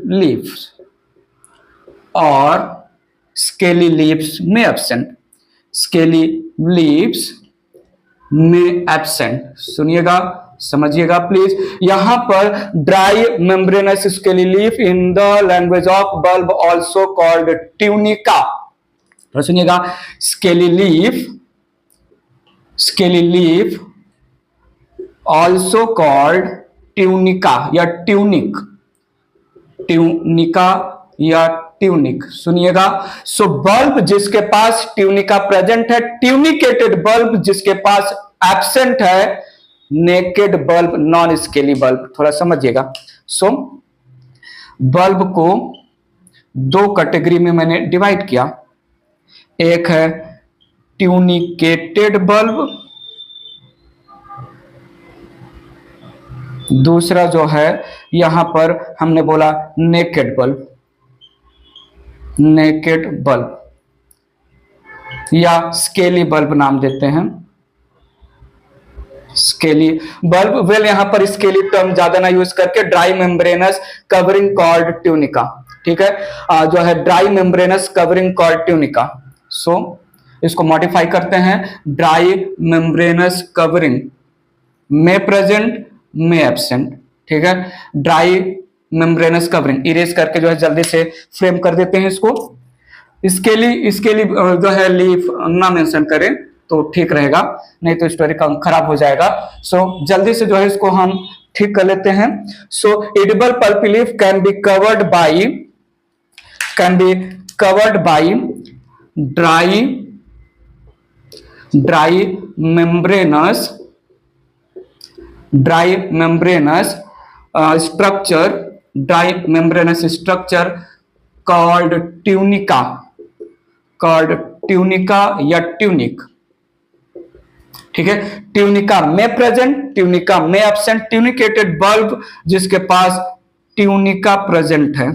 leaves or scaly leaves may absent. सुनिएगा, समझिएगा प्लीज. यहां पर dry membranous scaly leaf in the language of bulb also called tunica. सुनिएगा. Scaly leaf also called tunica या tunic. सुनिएगा. So bulb जिसके पास tunica present है, ट्यूनिकेटेड बल्ब जिसके पास एब्सेंट है naked bulb, non scaly bulb. थोड़ा समझिएगा। सो बल्ब को दो कैटेगरी में मैंने डिवाइड किया। एक है ट्यूनिकेटेड बल्ब, दूसरा जो है यहां पर हमने बोला नेकेड बल्ब, नेकेड बल्ब या स्केली बल्ब नाम देते हैं, स्केली बल्ब। वेल यहां पर स्केली टर्म ज्यादा ना यूज करके dry membranous covering called tunica, ठीक है, जो है dry membranous covering called tunica. So इसको मॉडिफाई करते हैं, ड्राई मेम्ब्रेनस कवरिंग में प्रेजेंट में एब्सेंट, ठीक है, ड्राई मेम्ब्रेनस कवरिंग इरेज करके जो है जल्दी से फ्रेम कर देते हैं इसको। स्केली जो है लीफ ना मेंशन करें तो ठीक रहेगा, नहीं तो स्टोरी खराब हो जाएगा। सो जल्दी से जो है इसको हम ठीक कर लेते हैं। So edible pulp leaf can be covered by dry membranous structure called tunica या ट्यूनिक, ठीक है। ट्यूनिका में प्रेजेंट, ट्यूनिका में एब्सेंट, ट्यूनिकेटेड बल्ब जिसके पास ट्यूनिका प्रेजेंट है,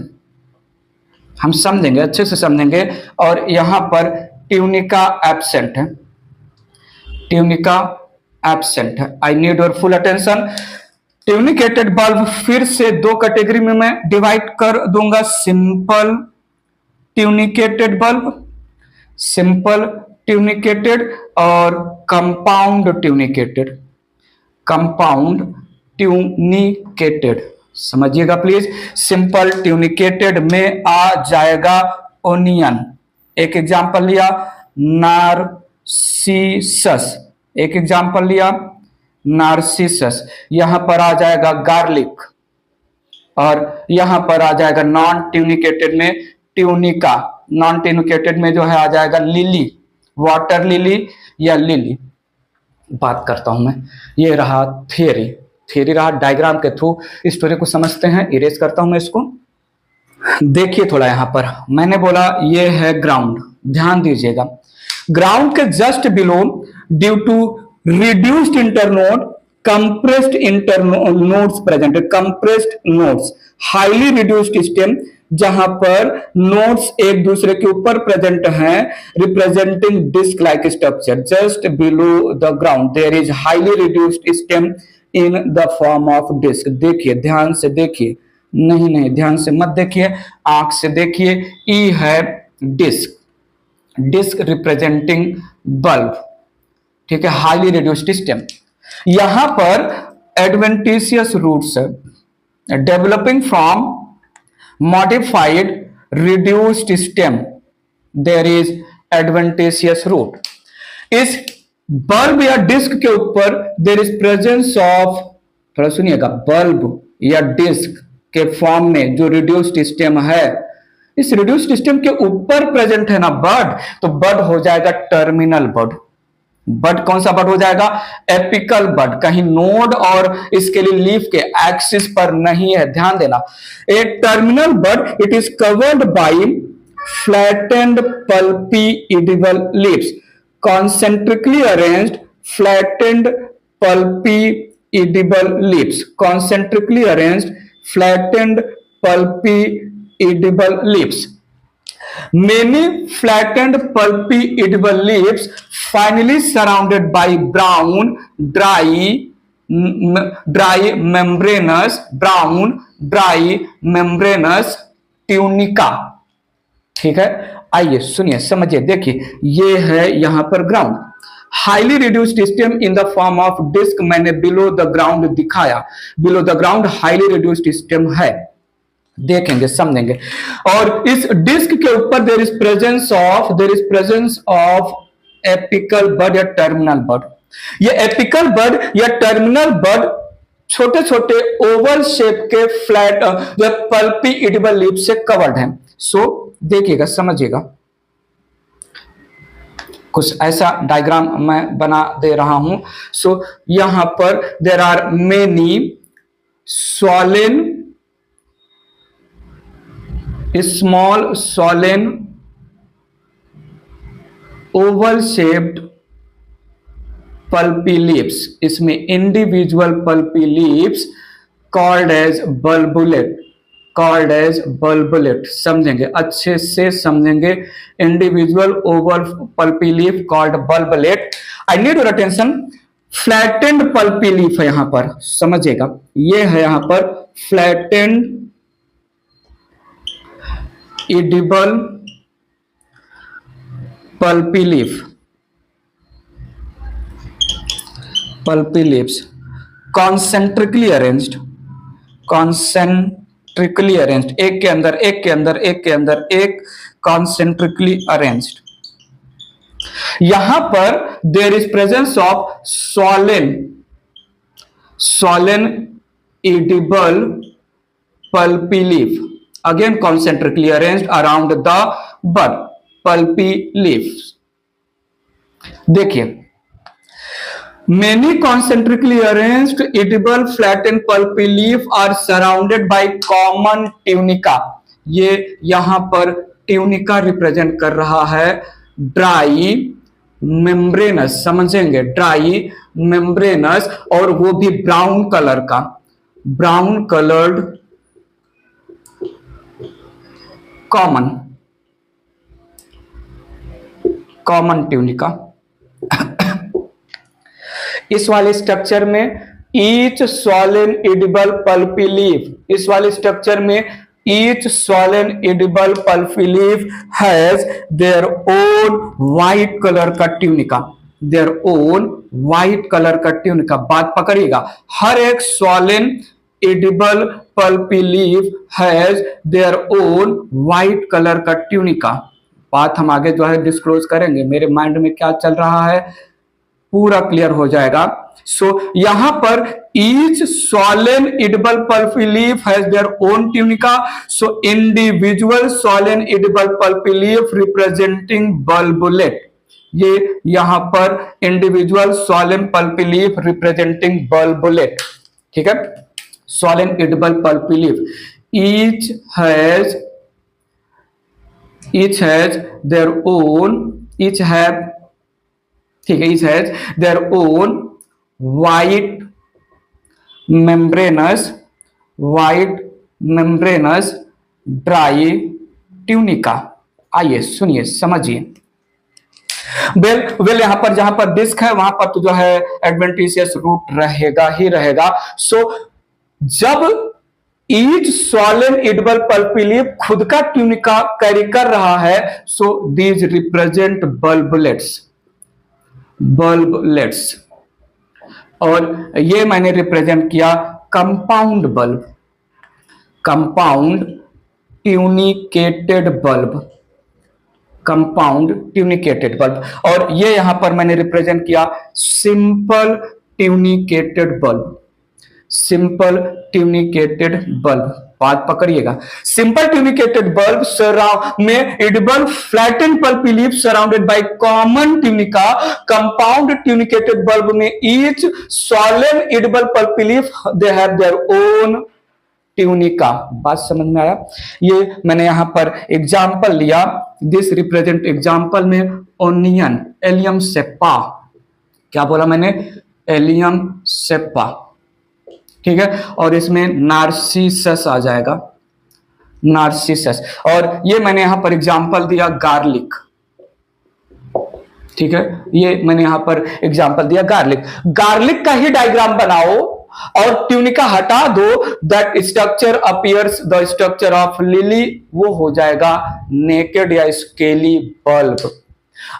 हम समझेंगे, अच्छे से समझेंगे। और यहां पर ट्यूनिका एब्सेंट है, ट्यूनिका एब्सेंट है। आई need your full attention. Tunicated bulb फिर से दो कैटेगरी में मैं डिवाइड कर दूंगा, simple tunicated bulb, simple tunicated और कंपाउंड ट्यूनिकेटेड। समझिएगा प्लीज। सिंपल ट्यूनिकेटेड में आ जाएगा ओनियन, एक एग्जांपल लिया नार्सिसस, एक एग्जांपल लिया नार्सिसस। यहां पर आ जाएगा गार्लिक, और यहां पर आ जाएगा नॉन ट्यूनिकेटेड में ट्यूनिका, नॉन ट्यूनिकेटेड में जो है आ जाएगा लिली, वाटर लिली या लिली। बात करता हूं मैं, ये रहा थ्योरी रहा, डायग्राम के थ्रू स्टोरी को समझते हैं। इरेज करता हूं मैं इसको। देखिए थोड़ा यहां पर मैंने बोला ये है ग्राउंड, ध्यान दीजिएगा। ग्राउंड के just below due to reduced internode compressed internodes present, compressed nodes, highly reduced stem जहां पर नोड्स एक दूसरे के ऊपर प्रेजेंट हैं, representing disc like structure. Just below the ground there is highly reduced stem in the form of disc. देखिए ध्यान से देखिए, नहीं ध्यान से मत देखिए, आंख से देखिए। ई है डिस्क, डिस्क रिप्रेजेंटिंग बल्ब, ठीक है, हाईली रिड्यूस्ड स्टेम। यहां पर एडवेंटिशियस रूट्स है, developing from modified reduced stem, there is adventitious root. इस बल्ब या डिस्क के ऊपर देयर इज प्रेजेंस ऑफ, थोड़ा सुनिएगा, बल्ब या डिस्क के फॉर्म में जो रिड्यूस्ड स्टेम है, इस रिड्यूस्ड स्टेम के ऊपर प्रेजेंट है ना बड, तो बड हो जाएगा टर्मिनल बड। बड कौन सा बड हो जाएगा? एपिकल बड, कहीं नोड और इसके लिए लीफ के एक्सिस पर नहीं है, ध्यान देना। A terminal bud it is covered by flattened pulpy edible leaves, concentrically arranged flattened pulpy edible leaves, concentrically arranged flattened pulpy edible leaves. Many flattened pulpy edible leaves finally surrounded by brown dry membranous tunica, ठीक है। आइए सुनिए समझिए, देखिए ये है यहां पर ground, highly reduced stem in the form of disc मैंने बिलो द ग्राउंड दिखाया, below the ground highly reduced stem है, देखेंगे समझेंगे। और इस डिस्क के ऊपर there is presence of apical bud या टर्मिनल बड। ये एपिकल बड या टर्मिनल बड छोटे छोटे ओवल शेप के फ्लैट जो पल्पी एडिबल लीफ से कवर्ड है। सो देखिएगा समझिएगा, कुछ ऐसा डायग्राम मैं बना दे रहा हूं। सो यहां पर there are many swollen small swollen oval shaped pulpy leaves, इसमें individual pulpy leaves called as bulblet, called as bulblet. समझेंगे, अच्छे से समझेंगे। Individual oval pulpy leaf called bulblet. I need your attention. Flattened pulpy leaf है यहां पर, समझिएगा, ये है यहां पर flattened edible pulpy leaf, pulpy leaves concentrically arranged, concentrically arranged, एक के अंदर एक के अंदर एक के अंदर एक, concentrically arranged। यहां पर there is presence of swollen edible pulpy leaf, again concentrically arranged around the bud, pulpy leaves। देखिए, many concentrically arranged edible flattened pulpy leaf are surrounded by common tunica। ये यहां पर ट्यूनिका रिप्रेजेंट कर रहा है dry membranous, समझेंगे, dry membranous, और वो भी ब्राउन कलर का, ब्राउन कलर्ड कॉमन ट्यूनिका। इस वाले स्ट्रक्चर में each swollen edible pulpy leaf, इस वाले स्ट्रक्चर में each swollen edible pulpy leaf has their own white colour का tunica, their own white colour का ट्यूनिका। बात पकड़िएगा, हर एक swollen edible pulpy leaf has their own white colour का ट्यूनिका। बात हम आगे जो है डिस्क्लोज करेंगे, मेरे माइंड में क्या चल रहा है पूरा क्लियर हो जाएगा। सो यहां पर each swollen edible pulpy leaf has their own tunica. So individual swollen edible pulpy leaf representing bulblet, ये यहां पर individual swollen pulpy leaf representing bulblet, ठीक है। Swollen edible pulpy leaf each has their own, each have, ठीक है, each has their own white membranous dry tunica। आइए सुनिए, समझिए। वेल यहां पर जहां पर डिस्क है वहां पर तो जो है एडवेंटिशियस रूट रहेगा ही रहेगा। सो जब each swollen edible pulpy leaf खुद का ट्यूनिका कैरी कर रहा है, सो दीज रिप्रेजेंट बल्बुलेट्स, और ये मैंने रिप्रेजेंट किया compound bulb, compound tunicated bulb, compound tunicated bulb, और ये यहां पर मैंने रिप्रेजेंट किया simple tunicated bulb, simple tunicated bulb. बात पकड़िएगा, सिंपल ट्यूनिकेटेड बल्ब में edible flattened pulpy leaf surrounded by common tunica. Compound tunicated bulb में each swollen edible pulpy leaf they have their own tunica. बात समझ में आया? ये मैंने यहां पर एग्जांपल लिया, दिस रिप्रेजेंट एग्जांपल में ओनियन, एलियम सेप्पा, क्या बोला मैंने, एलियम सेप्पा, ठीक है, और इसमें नार्सिसस आ जाएगा, नार्सिसस। और ये मैंने यहां पर एग्जांपल दिया गार्लिक, ठीक है, ये मैंने यहां पर एग्जांपल दिया गार्लिक। गार्लिक का ही डायग्राम बनाओ और ट्यूनिका हटा दो, that structure appears the structure of lily, वो हो जाएगा नेकेड या स्केली बल्ब।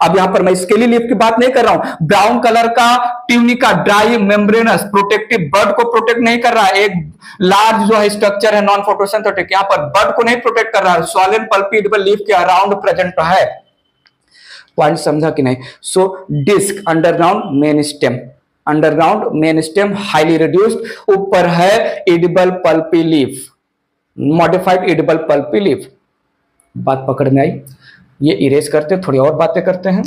अब यहां पर मैं स्केली लीफ की बात नहीं कर रहा हूं, ब्राउन कलर का tunica dry membranes protective bird को प्रोटेक्ट नहीं कर रहा है, एक लार्ज जो है स्ट्रक्चर है नॉन फोटोसिंथेटिक, यहां पर बर्ड को नहीं प्रोटेक्ट कर रहा है, स्वॉलन पल्पी एडिबल लीफ के अराउंड प्रेजेंट है। पॉइंट समझा कि नहीं? So disc underground main stem, underground main stem highly reduced, ऊपर है edible pulpy leaf, modified edible pulpy leaf. बात पकड़ में आई? ये इरेज करते, थोड़ी और बातें करते हैं।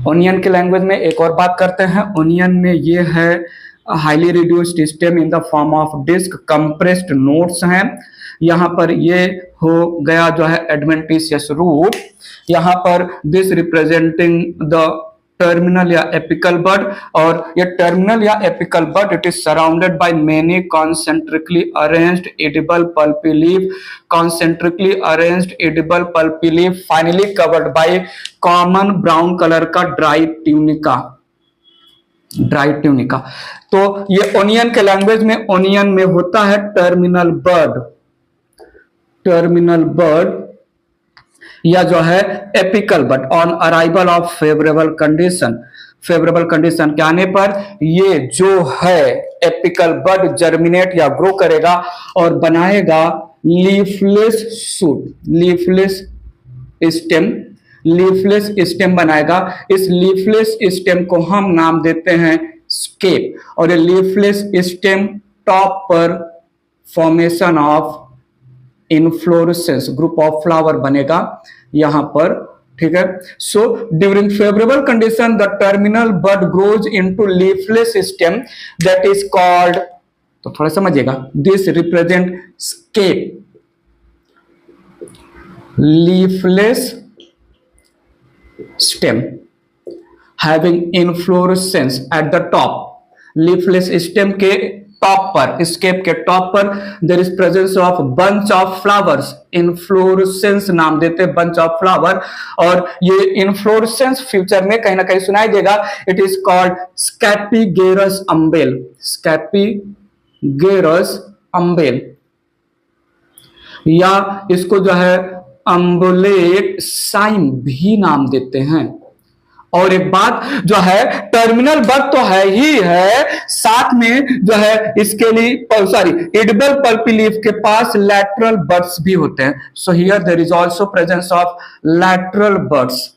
ओनियन के लैंग्वेज में एक और बात करते हैं। ओनियन में ये है highly reduced stem in the form of disc, compressed nodes हैं। यहाँ पर ये हो गया जो है एडवेंटिशियस रूट। यहाँ पर दिस रिप्रेजेंटिंग द टर्मिनल या एपिकल बड, और ये टर्मिनल या apical bud it is surrounded by many concentrically arranged edible pulpy leaf, concentrically arranged edible pulpy leaf finally covered by common brown colour का dry tunica, dry tunica. तो ये onion के language में, onion में होता है terminal बड, terminal बड या जो है apical bud. On arrival of favourable condition, favourable condition के आने पर ये जो है एपिकल बड जर्मिनेट या ग्रो करेगा और बनाएगा leafless shoot, leafless stem, leafless stem बनाएगा। इस लीफलेस स्टेम को हम नाम देते हैं स्केप, और ये लीफलेस स्टेम टॉप पर formation of inflorescence, group of flower बनेगा यहां पर, ठीक है। So during favourable condition the terminal bud grows into leafless stem that is called, तो थोड़ा समझिएगा, this represent scape, leafless stem having inflorescence at the top. Leafless stem के top पर, स्केप के टॉप पर there is presence of bunch of flowers, inflorescence नाम देते हैं बंच ऑफ फ्लावर, और ये इनफ्लोरेसेंस फ्यूचर में कहीं ना कहीं सुनाई देगा। It is called scapigerous umbel, scapigerous umbel, या इसको जो है अम्बुलेट साइम भी नाम देते हैं। और एक बात जो है, टर्मिनल बड तो है ही है, साथ में जो है इसके लिए सॉरी एडिबल पल्पी लीफ के पास लैटरल बड्स भी होते हैं। So here there is also presence of lateral buds.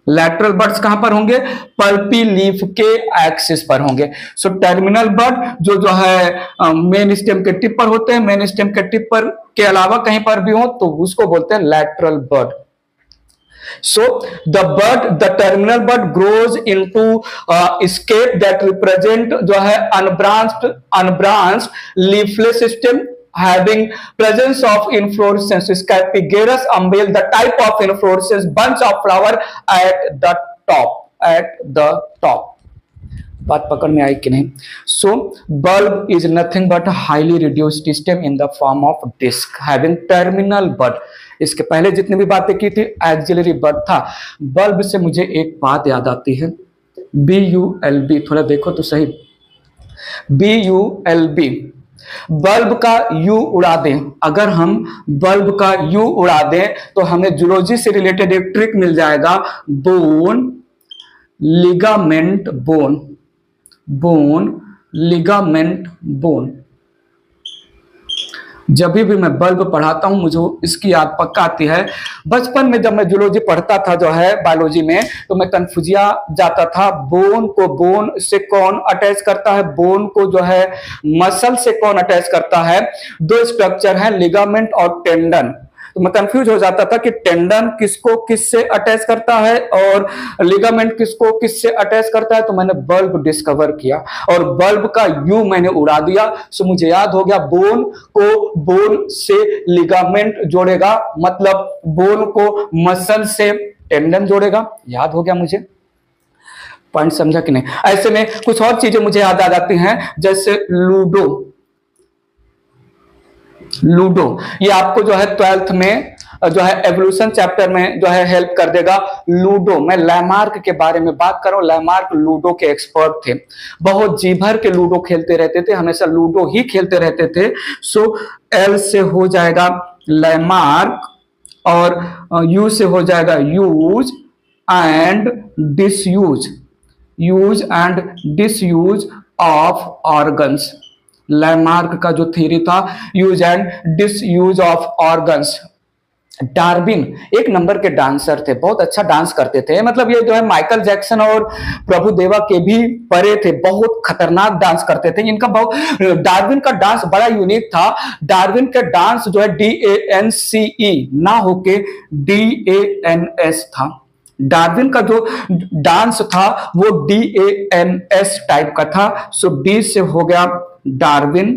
Lateral buds कहां पर होंगे? पल्पी लीफ के एक्सिस पर होंगे। सो टर्मिनल बड जो है मेन स्टेम के टिप पर होते हैं, मेन स्टेम के टिप पर के अलावा कहीं पर भी हो तो उसको बोलते हैं lateral bud. So the terminal bud grows into scape that represent जो है unbranched leafless stem having presence of inflorescence, Scapigerous umbel, the type of inflorescence bunch of flower at the top. बात पकड़ में आई कि नहीं? So bulb is nothing but a highly reduced stem in the form of disc having terminal bud. इसके पहले जितनी भी बातें की थी एक्सिलरी बड था। बल्ब से मुझे एक बात याद आती है, BULB, थोड़ा देखो तो सही, BULB, बल्ब का यू उड़ा दें। अगर हम बल्ब का यू उड़ा दें तो हमें जूलॉजी से रिलेटेड एक ट्रिक मिल जाएगा, bone ligament bone, bone ligament bone. जब भी मैं बल्ब पढ़ाता हूं मुझे इसकी याद पक्का आती है। बचपन में जब मैं जूलॉजी पढ़ता था जो है बायोलॉजी में, तो मैं कंफ्यूजिया जाता था, बोन को बोन से कौन अटैच करता है, बोन को जो है मसल से कौन अटैच करता है। दो स्ट्रक्चर है, लिगामेंट और टेंडन। तो मैं कंफ्यूज हो जाता था कि टेंडन किसको किससे अटैच करता है और लिगामेंट किसको किससे अटैच करता है। तो मैंने बल्ब डिस्कवर किया और बल्ब का यू मैंने उड़ा दिया। सो मुझे याद हो गया, बोन को बोन से लिगामेंट जोड़ेगा, मतलब बोन को मसल से टेंडन जोड़ेगा। याद हो गया मुझे, पॉइंट समझा कि नहीं? ऐसे में कुछ और चीजें मुझे याद आ जाती हैं, जैसे लूडो। लूडो ये आपको जो है 12th में जो है एवोल्यूशन चैप्टर में जो है हेल्प कर देगा। लूडो, मैं लैमार्क के बारे में बात करूं, लैमार्क लूडो के एक्सपर्ट थे, बहुत जी भर के लूडो खेलते रहते थे, हमेशा लूडो ही खेलते रहते थे। सो एल से हो जाएगा लैमार्क और यू से हो जाएगा use and disuse, use and disuse of organs. Lamarck का जो थ्योरी था, use and disuse of organs. Darwin एक नंबर के डांसर थे, बहुत अच्छा डांस करते थे, मतलब ये जो है माइकल जैक्सन और प्रभु देवा के भी परे थे, बहुत खतरनाक डांस करते थे इनका। बहुत डार्विन का डांस बड़ा यूनिक था। डार्विन का डांस जो है DANCE ना होके DANS था, डार्विन का जो डांस था वो DANS टाइप का था। सो डी से हो गया डार्विन,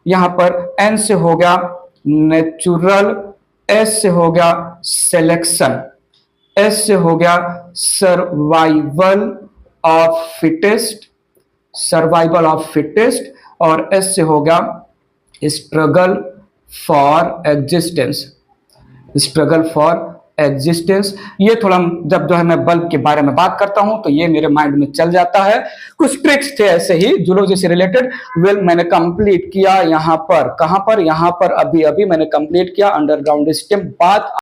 यहां पर एन से हो गया नेचुरल, एस से हो गया सिलेक्शन, एस से हो गया survival of fittest, survival of fittest, और एस से हो गया struggle for existence, struggle for existence. ये थोड़ा जब जो है मैं बल्ब के बारे में बात करता हूं तो ये मेरे माइंड में चल जाता है। कुछ ट्रिक्स थे ऐसे ही जूलॉजी से रिलेटेड। वेल मैंने कंप्लीट किया यहाँ पर, कहां पर, यहाँ पर अभी अभी मैंने कंप्लीट किया अंडरग्राउंड स्टेम। बात